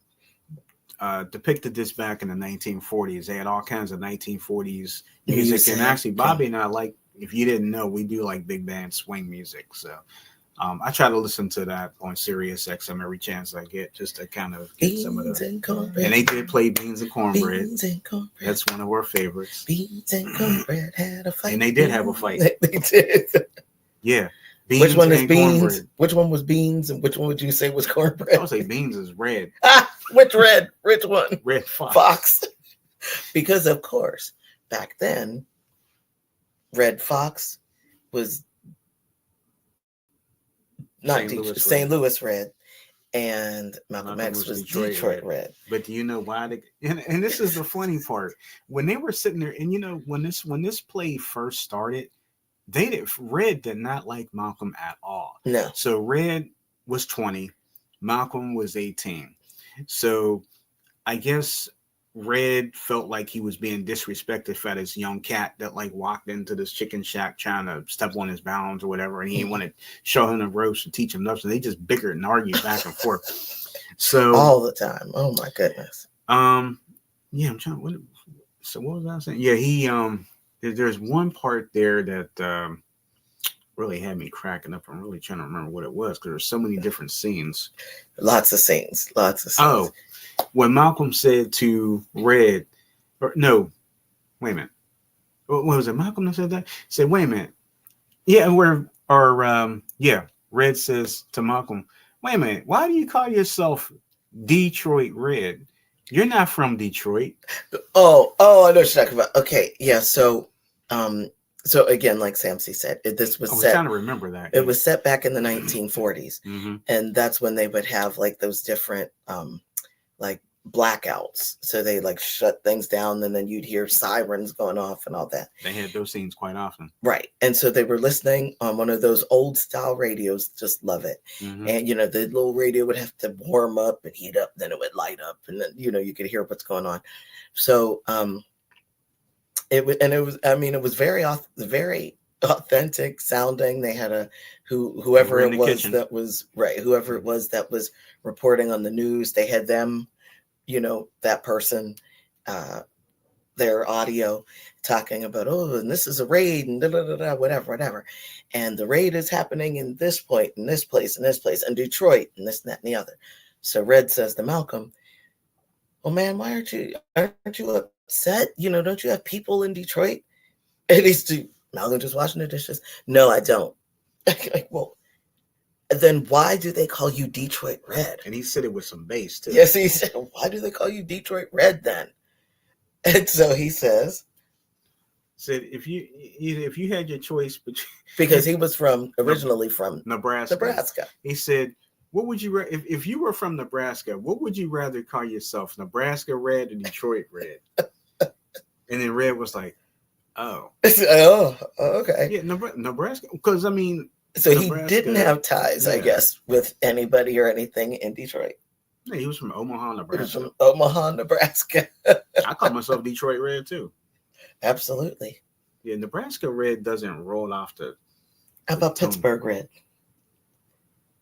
depicted this back in the 1940s. They had all kinds of 1940s music, and actually, Bobby and I like. If you didn't know, we do like big band swing music. So I try to listen to that on Sirius XM every chance I get, just to kind of get some of the. And they did play Beans and Cornbread. Beans and cornbread. That's one of our favorites. Beans and cornbread had a fight. And they did have a fight. They did. Yeah. Beans which one is beans? Cornbread. Which one was beans, and which one would you say was cornbread? I would say beans is red. Which red? Which one? Red Fox. Fox. Because of course, back then, Red Fox was not St. Louis Red, and Malcolm X was Detroit Red. But do you know why? And this is the funny part. When they were sitting there, and when this play first started, Red did not like Malcolm at all. No. So Red was 20, Malcolm was 18. So I guess Red felt like he was being disrespected for this young cat that like walked into this chicken shack trying to step on his bounds or whatever, and he wanted to show him the ropes and teach him nothing. They just bickered and argued back and forth. So all the time. Oh my goodness. Yeah, I'm trying. So what was I saying? Yeah, he there's one part there that really had me cracking up. I'm really trying to remember what it was because there's so many different scenes. Lots of scenes. Oh, when Malcolm said to Red, or no, wait a minute. What was it? Malcolm that said that? He said, wait a minute. Yeah, Red says to Malcolm, wait a minute. Why do you call yourself Detroit Red? You're not from Detroit. Oh, I know what you're talking about. Okay, yeah. So again, like Samsey said, this was set. I'm trying to remember that. It was set back in the 1940s, mm-hmm. and that's when they would have like those different like blackouts. So they like shut things down, and then you'd hear sirens going off and all that. They had those scenes quite often, right? And so they were listening on one of those old style radios. Just love it. Mm-hmm. And the little radio would have to warm up and heat up, then it would light up, and then you could hear what's going on. So it was very authentic sounding. They had whoever it was kitchen. That was right, whoever it was that was reporting on the news. They had them, that person, their audio talking about, and this is a raid and whatever, and the raid is happening in this point, in this place, and Detroit, and this, and that, and the other. So Red says to Malcolm, "Well, man, why aren't you upset? Don't you have people in Detroit?" And Malcolm just washing the dishes. "No, I don't." Like, well, then why do they call you Detroit Red? And he said it with some bass too. Yes, he said, "Why do they call you Detroit Red then?" And so he said if you had your choice, because he was originally from Nebraska. He said, what would you if you were from Nebraska, what would you rather call yourself, Nebraska Red or Detroit Red? And then Red was like, oh, okay. Yeah, Nebraska, because so Nebraska, he didn't have ties, I guess, with anybody or anything in Detroit. Yeah, he was from Omaha, Nebraska. He was from Omaha, Nebraska. I call myself Detroit Red too. Absolutely. Yeah, Nebraska Red doesn't roll off the. How about Pittsburgh Red?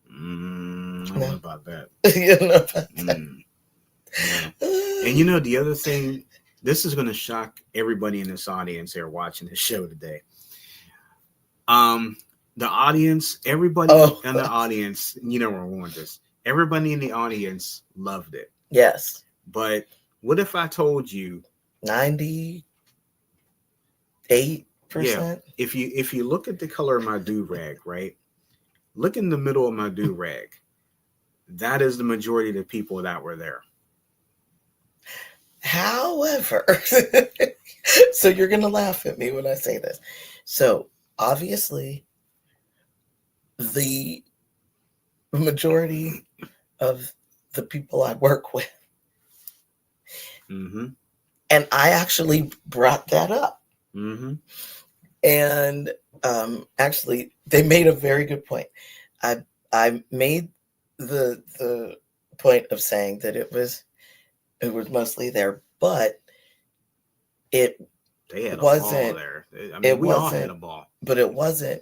I don't know about that. You don't know about that. Yeah. And the other thing, this is going to shock everybody in this audience here watching this show today. The audience, everybody in the audience, we're going with this. Everybody in the audience loved it. Yes. But what if I told you 98%? Yeah. If you look at the color of my do-rag, right? Look in the middle of my do-rag. That is the majority of the people that were there. However, so you're going to laugh at me when I say this. So obviously, the majority of the people I work with, mm-hmm. and I actually brought that up. Mm-hmm. And actually, they made a very good point. I made the point of saying that it was mostly there, but it They had a ball wasn't, there. I mean, it we all had wasn't, a ball. but it wasn't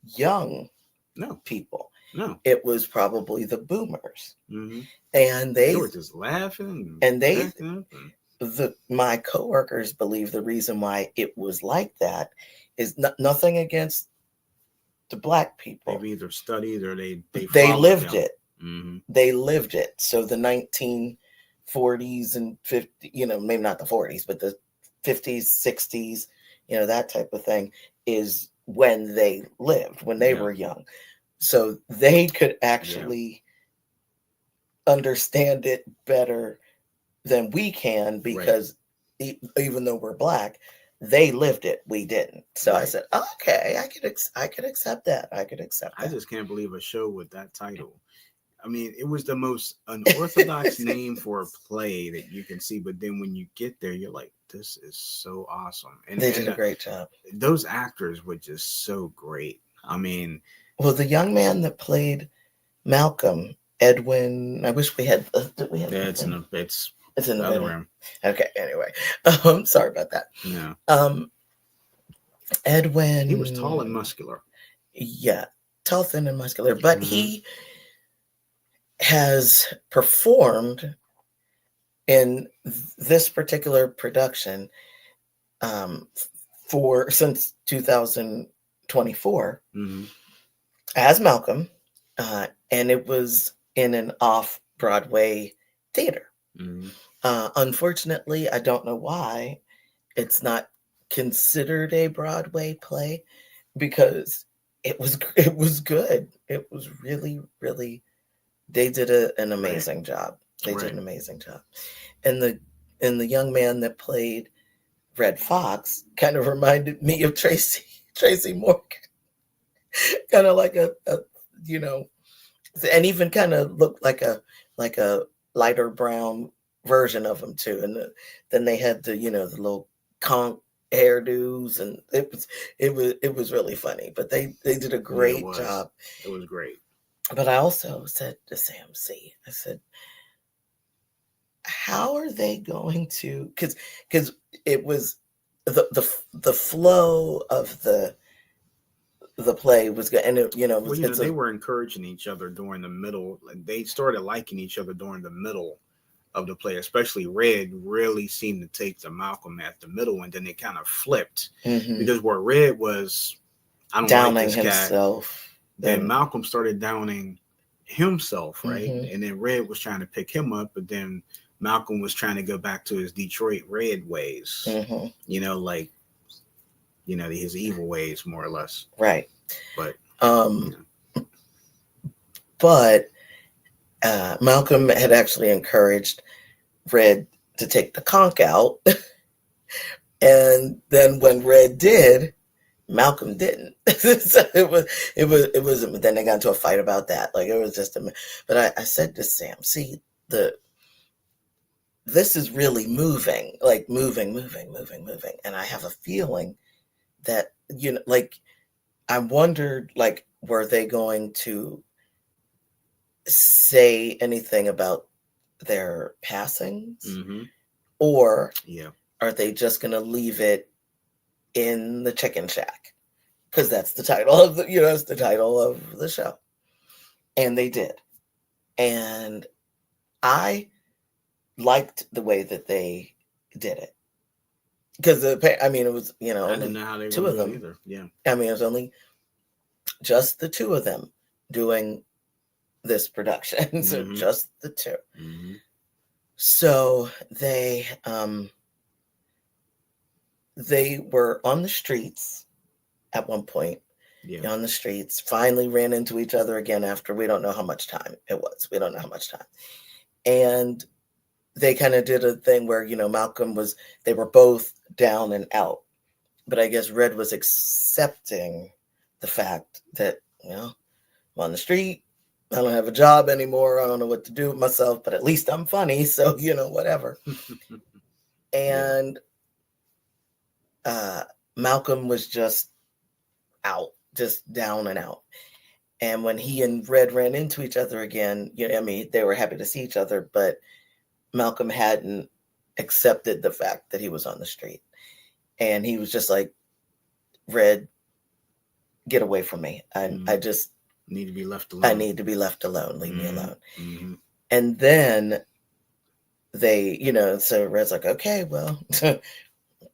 young No, people. no. It was probably the boomers. Mm-hmm. And They were just laughing and they, cracking up. my coworkers believe the reason why it was like that is nothing against the Black people. They've either studied or they lived them. it. Mm-hmm. They lived it. So the 1940s and 50, maybe not the 40s, but the 50s, 60s, that type of thing is when they lived, when they were young. So they could actually understand it better than we can, because even though we're Black, they lived it, we didn't. So I said, okay, I could accept that. I could accept that. I just can't believe a show with that title. I mean, it was the most unorthodox name for a play that you can see, but then when you get there, you're like, this is so awesome. And they did a great job. Those actors were just so great. I mean, well, the young man that played Malcolm, Edwin, I wish we had. Did we have? Yeah, it's in the other room. Okay. Anyway, sorry about that. Yeah. Edwin. He was tall and muscular. Yeah, tall, thin, and muscular, but he has performed in this particular production since 2024 as Malcolm, and it was in an off-Broadway theater. Unfortunately, I don't know why it's not considered a Broadway play, because it was good. It was really, really. They did an amazing job. They did an amazing job, and the young man that played Red Fox kind of reminded me of Tracy Morgan, kind of like a and even kind of looked like a lighter brown version of him too. And then they had the the little conch hairdos, and it was really funny. But they did a great job. It was great. But I also said to Sam C, I said, how are they going to, because it was the flow of the play was good, and they were encouraging each other during the middle. They started liking each other during the middle of the play, especially Red really seemed to take to Malcolm at the middle, and then it kind of flipped because where Red was, I don't downing like this himself. Then Malcolm started downing himself, right? And then Red was trying to pick him up, but then Malcolm was trying to go back to his Detroit Red ways, his evil ways, more or less. Right. But, Malcolm had actually encouraged Red to take the conch out. And then when Red did, Malcolm didn't. So it was, then they got into a fight about that. Like, it was just but I said to Sam, see, this is really moving. And I have a feeling that, I wondered, were they going to say anything about their passings? Or are they just going to leave it in the chicken shack? Because that's the title of it's the title of the show. And they did. And I liked the way that they did it. Because it was, I didn't know how they two of them either. Yeah. I mean, it was only just the two of them doing this production. So just the two. So they were on the streets at one point. On the streets, finally ran into each other again after we don't know how much time it was. We don't know how much time. And they kind of did a thing where, Malcolm they were both down and out. But I guess Red was accepting the fact that, I'm on the street. I don't have a job anymore. I don't know what to do with myself, but at least I'm funny. So, whatever. And Malcolm was just out, just down and out. And when he and Red ran into each other again, they were happy to see each other, but Malcolm hadn't accepted the fact that he was on the street. And he was just like, Red, get away from me. I just need to be left alone. I need to be left alone. Leave me alone. Mm-hmm. And then they, so Red's like, okay, well,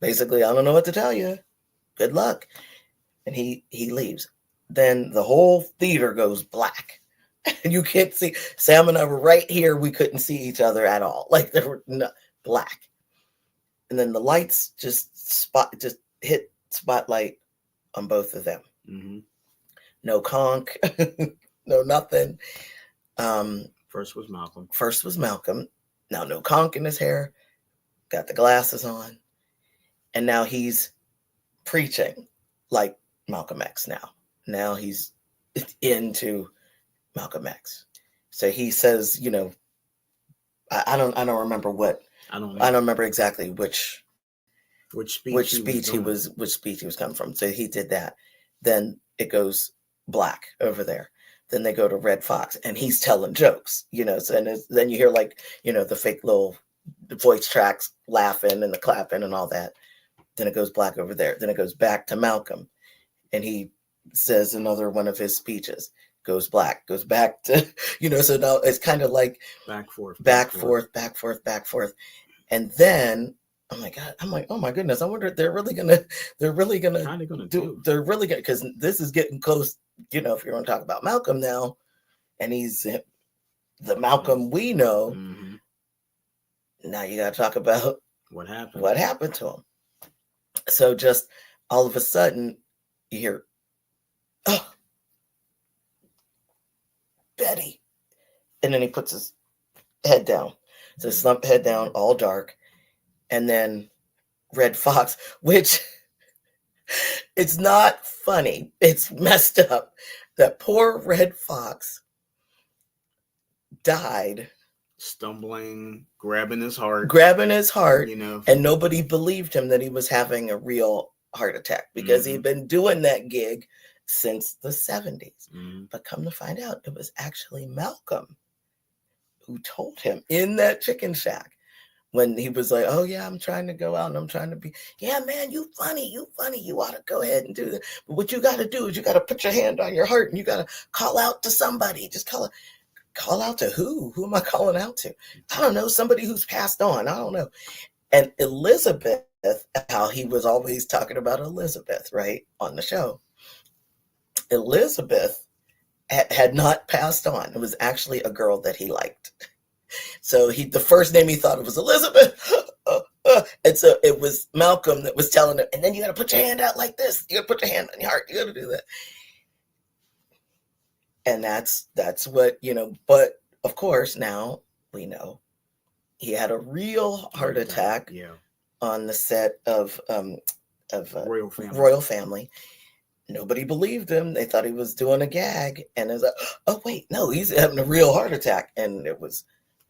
basically, I don't know what to tell you. Good luck. And he leaves. Then the whole theater goes black. And you can't see. Sam and I were right here. We couldn't see each other at all. Like, there were black. And then the lights just hit spotlight on both of them. Mm-hmm. No conch, no nothing. First was Malcolm. Now no conch in his hair. Got the glasses on. And now he's preaching like Malcolm X now. Now he's into Malcolm X. So he says, I don't remember what. I don't remember exactly which speech he was coming from. So he did that. Then it goes black over there. Then they go to Red Fox, and he's telling jokes, So then you hear the fake little voice tracks laughing and the clapping and all that. Then it goes black over there. Then it goes back to Malcolm, and he says another one of his speeches. Goes black, goes back to, So now it's kind of like back forth. And then I'm like, oh my goodness, I wonder if they're really gonna do, because this is getting close, if you're gonna talk about Malcolm now, and he's the Malcolm we know. Mm-hmm. Now you gotta talk about what happened to him. So just all of a sudden you hear, oh, Betty. And then he puts his head down. So slump head down, all dark. And then Red Fox, which it's not funny. It's messed up. That poor Red Fox died. Stumbling, grabbing his heart. And nobody believed him that he was having a real heart attack because he'd been doing that gig since the 70s. Mm-hmm. But come to find out, it was actually Malcolm who told him in that chicken shack when he was like, oh yeah, I'm trying to go out and I'm trying to be, yeah, man, you funny. You ought to go ahead and do that. But what you got to do is you got to put your hand on your heart and you got to call out to somebody. Just call out to who? Who am I calling out to? I don't know. Somebody who's passed on. I don't know. And Elizabeth, how he was always talking about Elizabeth, right, on the show. Elizabeth had not passed on. It was actually a girl that he liked. So the first name he thought it was Elizabeth. And so it was Malcolm that was telling him, and then you got to put your hand out like this. You got to put your hand on your heart. You got to do that. And that's what, but of course now we know he had a real heart attack on the set of Royal Family. Nobody believed him. They thought he was doing a gag. And it was like, oh, wait, no, he's having a real heart attack. And it was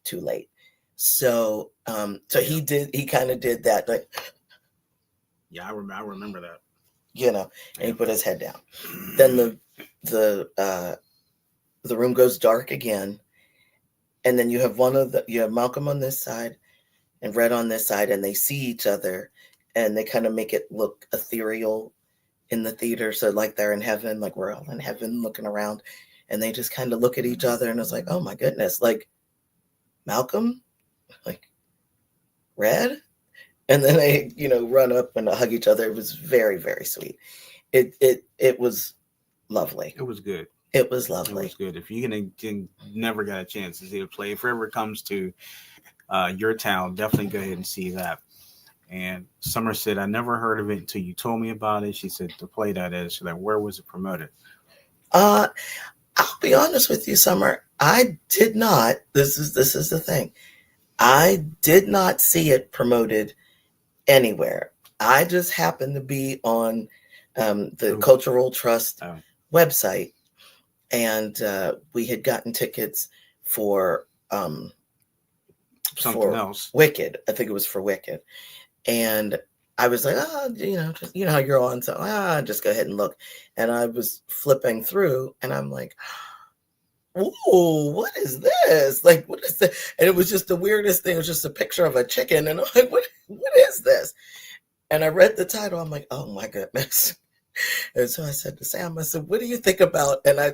too late. So he kind of did that. Like, yeah, I remember that. And he put his head down. Then the room goes dark again. And then you have Malcolm on this side and Red on this side. And they see each other. And they kind of make it look ethereal in the theater, so like they're in heaven, like we're all in heaven looking around, and they just kind of look at each other, and it's like, oh my goodness, like Malcolm, like Red, and then they run up and hug each other. It was very, very sweet. It was lovely. It was good. It was lovely. It was good. If you never got a chance to see the play, if it ever comes to your town, definitely go ahead and see that. And Summer said, I never heard of it until you told me about it. She said, the play that is. So where was it promoted? I'll be honest with you, Summer. I did not. This is the thing. I did not see it promoted anywhere. I just happened to be on the Cultural Trust website, and we had gotten tickets for something else. Wicked. I think it was for Wicked. And I was like, just, how you're on. So just go ahead and look. And I was flipping through and I'm like, ooh, what is this? Like, what is this? And it was just the weirdest thing. It was just a picture of a chicken. And I'm like, what is this? And I read the title. I'm like, oh my goodness. And so I said to Sam, I said, what do you think about? And I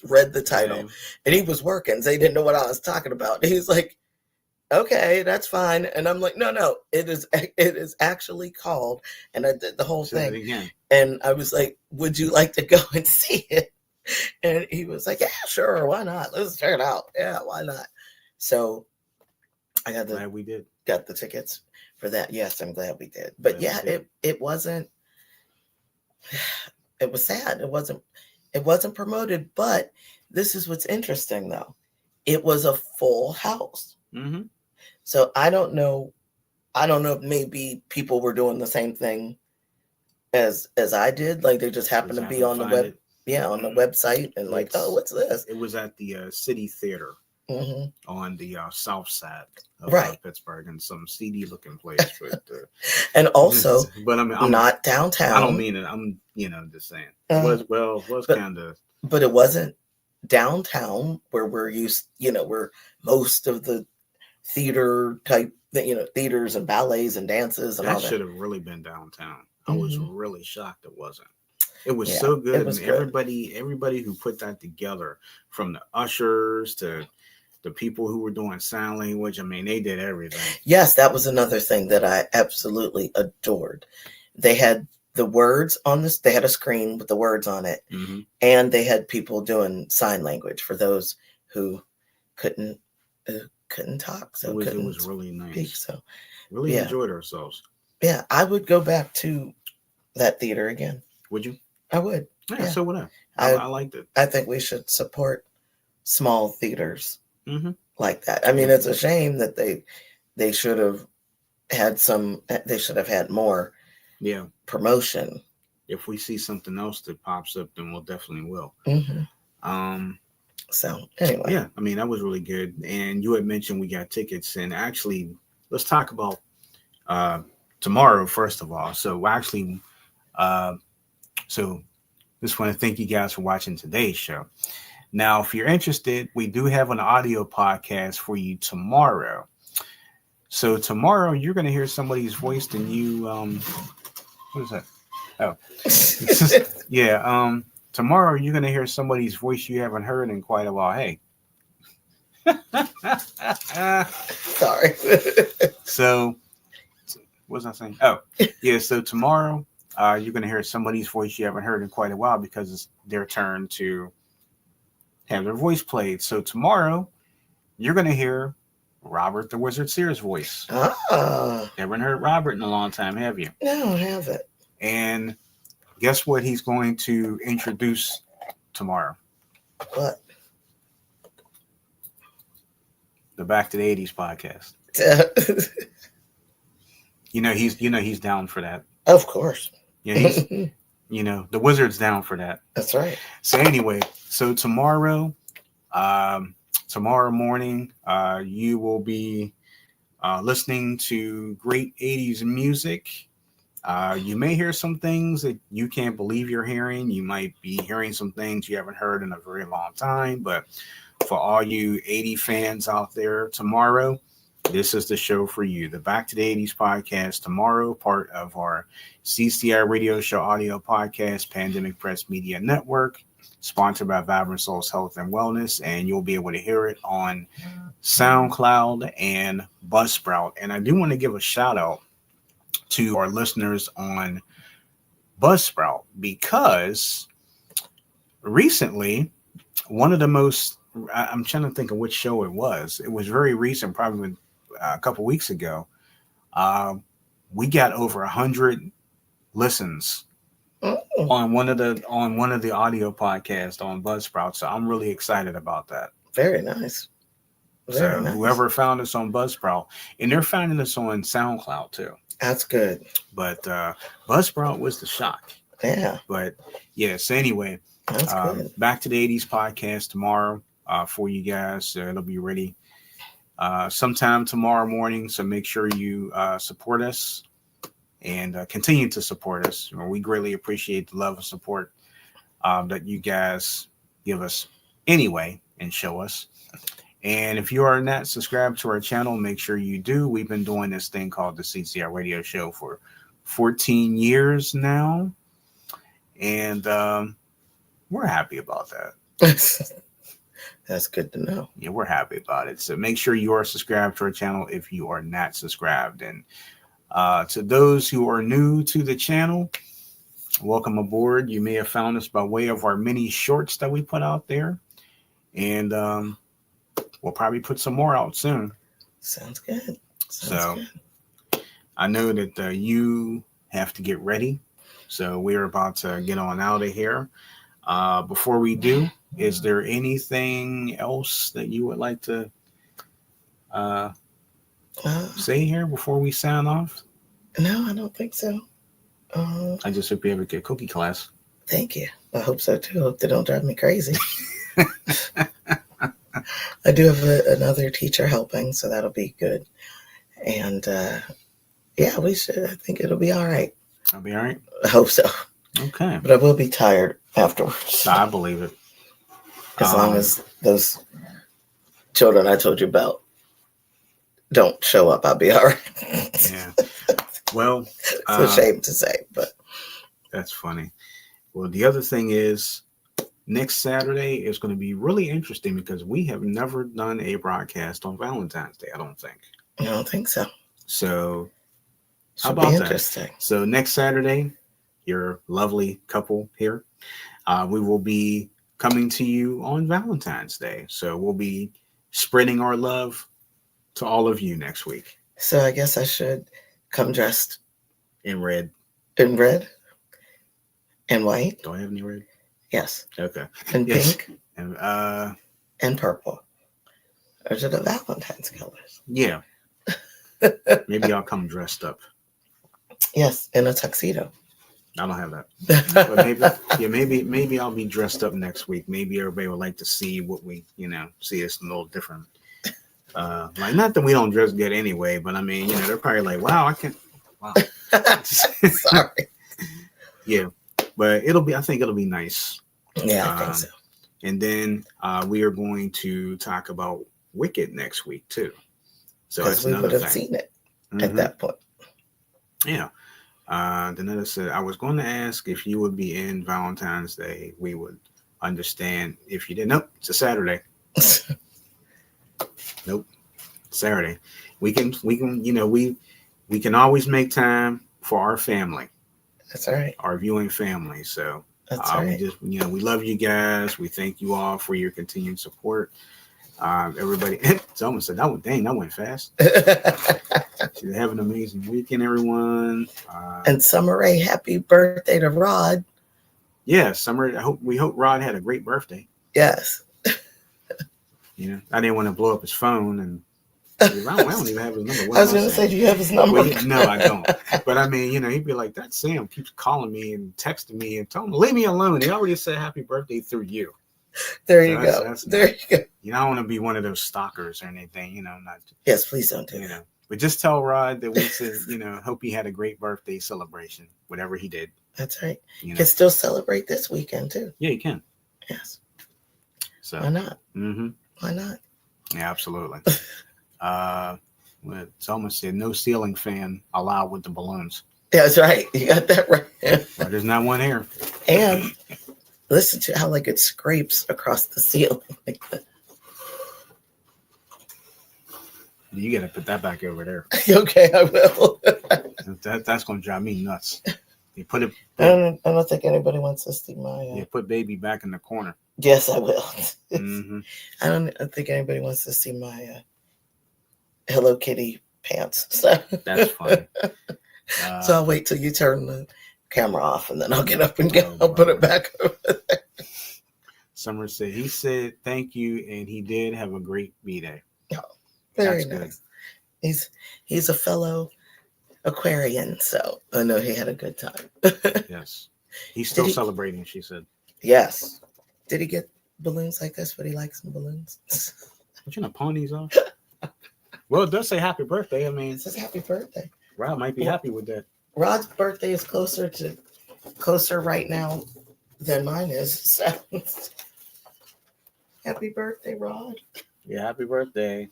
read the title, and he was working, so he didn't know what I was talking about. He was like, okay, that's fine. And I'm like, no, it is actually called. And I did the whole thing again. And I was like, would you like to go and see it? And he was like, yeah, sure, why not? Let's check it out. Yeah, why not? So I Glad we did. Got the tickets for that. Yes, I'm glad we did. But glad yeah, it wasn't. It was sad. It wasn't promoted. But this is what's interesting, though. It was a full house. Mm-hmm. So I don't know if maybe people were doing the same thing as I did. Like they just happened to be on the web. On the website and like, oh, what's this? It was at the City Theater on the south side of Pittsburgh, in some seedy looking place. But, and also, but I mean, I'm not downtown. I don't mean it. I'm just saying. It was kind of. But it wasn't downtown where we're used. Where most of the theater type, theaters and ballets and dances and all that. Should have really been downtown. I was really shocked it wasn't. It was so good. And everybody who put that together, from the ushers to the people who were doing sign language, I mean, they did everything. Yes, that was another thing that I absolutely adored. They had the words on this. They had a screen with the words on it, and they had people doing sign language for those who couldn't talk. So it was really nice. Speak, so really enjoyed ourselves. Yeah, I would go back to that theater again. Would you? I would. Yeah, so would I. I liked it. I think we should support small theaters like that. I mean, it's a shame that they should have had they should have had more promotion. If we see something else that pops up, then we'll definitely will. So anyway. Yeah, I mean, that was really good. And you had mentioned we got tickets, and actually, let's talk about tomorrow, first of all. So actually, so just want to thank you guys for watching today's show. Now, if you're interested, we do have an audio podcast for you tomorrow. So tomorrow you're going to hear somebody's voice and you, what is that? Oh, yeah. Tomorrow you're going to hear somebody's voice you haven't heard in quite a while. Hey. Sorry. So what was I saying? Oh, yeah. So tomorrow, you're going to hear somebody's voice you haven't heard in quite a while because it's their turn to have their voice played. So tomorrow, you're going to hear Robert the Wizard Sears' voice. Haven't heard Robert in a long time, have you? No, I haven't. And guess what he's going to introduce tomorrow? What? The Back to the 80s podcast. He's down for that. Of course. Yeah, he's, the Wizard's down for that. That's right. So anyway, tomorrow morning, you will be listening to great 80s music. You may hear some things that you can't believe you're hearing. You might be hearing some things you haven't heard in a very long time. But for all you 80 fans out there, tomorrow, this is the show for you. The Back to the 80s podcast tomorrow, part of our CCI radio show audio podcast, Pandemic Press Media Network, sponsored by Vibrant Souls Health and Wellness. And you'll be able to hear it on SoundCloud and Buzzsprout. And I do want to give a shout out to our listeners on Buzzsprout, because recently, one of the most, I'm trying to think of which show it was. It was very recent, probably a couple weeks ago. We got over 100 listens on one of the audio podcasts on Buzzsprout. So I'm really excited about that. Very nice. Very nice. Whoever found us on Buzzsprout, and they're finding us on SoundCloud too. That's good. But Buzzsprout was the shock. Yeah. But yeah. So anyway, that's good. Back to the 80s podcast tomorrow for you guys. It'll be ready sometime tomorrow morning. So make sure you support us and continue to support us. We greatly appreciate the love and support that you guys give us anyway and show us. And if you are not subscribed to our channel, make sure you do. We've been doing this thing called the CCI Radio Show for 14 years now. And we're happy about that. That's good to know. Yeah, we're happy about it. So make sure you are subscribed to our channel if you are not subscribed. And to those who are new to the channel, welcome aboard. You may have found us by way of our mini shorts that we put out there. And we'll probably put some more out soon. Sounds good. Good. I know that you have to get ready. So we're about to get on out of here. Before we do, is there anything else that you would like to say here before we sign off? No, I don't think so. I just hope you have a good cookie class. Thank you. I hope so too. I hope they don't drive me crazy. I do have another teacher helping, so that'll be good. And yeah, we should. I think it'll be all right. I'll be all right. I hope so. Okay. But I will be tired afterwards. I believe it. As long as those children I told you about don't show up, I'll be all right. Yeah. Well, it's a shame to say, but that's funny. Well, the other thing is, next Saturday is going to be really interesting because we have never done a broadcast on Valentine's Day, I don't think. I don't think so. So, how Should about be that? Interesting. So, next Saturday, your lovely couple here, we will be coming to you on Valentine's Day. So, we'll be spreading our love to all of you next week. So, I guess I should come dressed in red. In red? And white? Do I have any red? Yes. Okay. And yes. pink? And purple. Those are the Valentine's colors. Yeah. Maybe I'll come dressed up. Yes, in a tuxedo. I don't have that. But maybe I'll be dressed up next week. Maybe everybody would like to see what we, see us a little different. Like, not that we don't dress good anyway, but I mean, they're probably like, wow. Sorry. Yeah. But I think it'll be nice. Yeah, I think so. And then we are going to talk about Wicked next week too. So because we would have seen it at that point. Yeah. Then I said I was going to ask if you would be in Valentine's Day. We would understand if you didn't. Nope, it's a Saturday. Nope, Saturday. We can we can always make time for our family. That's all right. Our viewing family. So that's right. We just we love you guys. We thank you all for your continued support. Everybody, someone said that went fast. Have an amazing weekend, everyone. And Summer Ray, happy birthday to Rod. Yeah, Summer. We hope Rod had a great birthday. Yes. I didn't want to blow up his phone, and I don't even have his number. I was going to say, do you have his number? Well, no, I don't. But I mean, he'd be like, that Sam keeps calling me and texting me and telling me, leave me alone. He already said happy birthday through you. There you go. There you go. I don't want to be one of those stalkers or anything, not. Yes, please don't do that. But just tell Rod that we said, hope he had a great birthday celebration, whatever he did. That's right. You can still celebrate this weekend too. Yeah, you can. Yes. So why not? Mm-hmm. Why not? Yeah, absolutely. Someone said no ceiling fan allowed with the balloons. Yeah, that's right. You got that right. But there's not one here. And listen to how it scrapes across the ceiling like that. You got to put that back over there. Okay, I will. That's going to drive me nuts. You put it. I don't think anybody wants to see my. You put baby back in the corner. Yes, I will. Mm-hmm. I don't think anybody wants to see my Hello Kitty pants. So. That's funny. So I'll wait till you turn the camera off, and then I'll get up and I'll put it back over there. Summer said he said thank you, and he did have a great B-Day. Oh, very That's nice. Good. He's a fellow Aquarian, so I know he had a good time. Yes, he's still celebrating. She said. Yes. Did he get balloons like this? Would he like some balloons? But pawn these off. Well, it does say happy birthday. I mean, it says happy birthday. Rod might be happy with that. Rod's birthday is closer right now than mine is. So. Happy birthday, Rod. Yeah, happy birthday.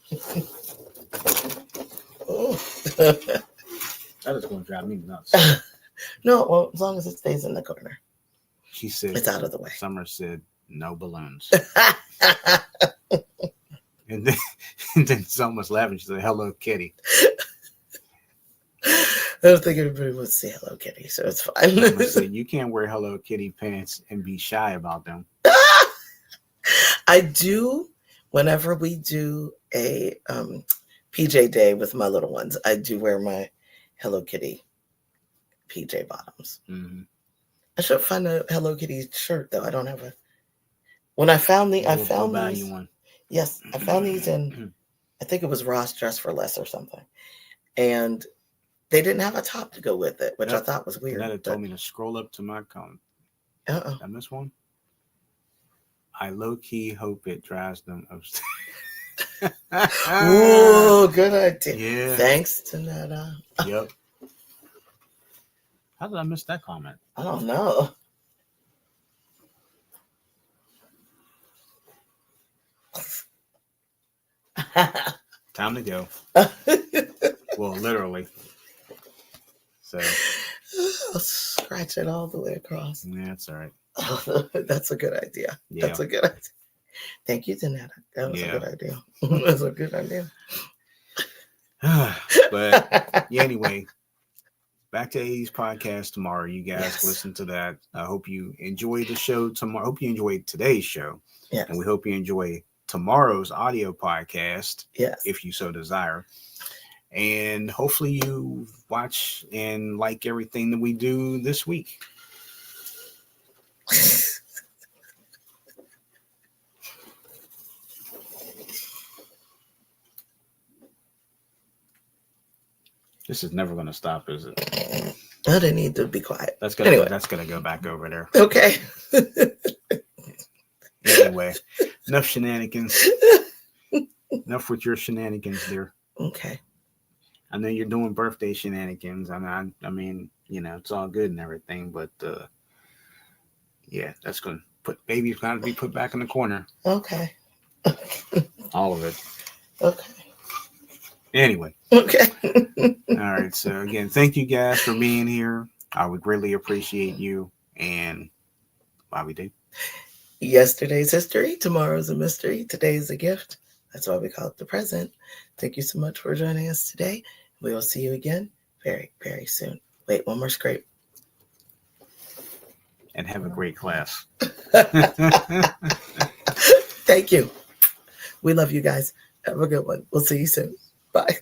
Oh. That is going to drive me nuts. No, well, as long as it stays in the corner, She said, it's out of the way. Summer said, no balloons. and then, and then someone's laughing. She said, Hello Kitty. I don't think everybody wants to see Hello Kitty, so it's fine. Summer said, you can't wear Hello Kitty pants and be shy about them. I do, whenever we do a PJ day with my little ones, I do wear my Hello Kitty PJ bottoms. Mm-hmm. I should find a Hello Kitty shirt though. I don't have a. When I found the, We'll buy you one. Yes, I found these in. I think it was Ross Dress for Less or something, and they didn't have a top to go with it, which I thought was weird. That told me to scroll up to my comment. Did I miss one? I low-key hope it drives them upstairs. Ooh, good idea. Yeah. Thanks to Netta. Yep. How did I miss that comment? I don't know. Time to go. Well, literally. So. I'll scratch it all the way across. Yeah, that's all right. That's a good idea. Yeah. That's a good idea. Thank you, Danetta. That was a good idea. That's a good idea. But yeah, anyway, back to 80s podcast tomorrow. You guys listen to that. I hope you enjoy the show tomorrow. I hope you enjoyed today's show. Yes. And we hope you enjoy tomorrow's audio podcast. Yes. If you so desire. And hopefully you watch and like everything that we do this week. This is never going to stop, is it? I didn't need to be quiet. That's gonna go back over there. Okay. Anyway, enough shenanigans. Enough with your shenanigans there. Okay. I know you're doing birthday shenanigans. I mean, you know, it's all good and everything, but yeah, that's gonna baby's gonna be put back in the corner. Okay. All of it. Okay. Anyway. Okay. All right. So again, thank you guys for being here. I would greatly appreciate you. And Bobby D. Yesterday's history, tomorrow's a mystery, today's a gift. That's why we call it the present. Thank you so much for joining us today. We will see you again very, very soon. Wait, one more scrape. And have a great class. Thank you. We love you guys. Have a good one. We'll see you soon. Bye.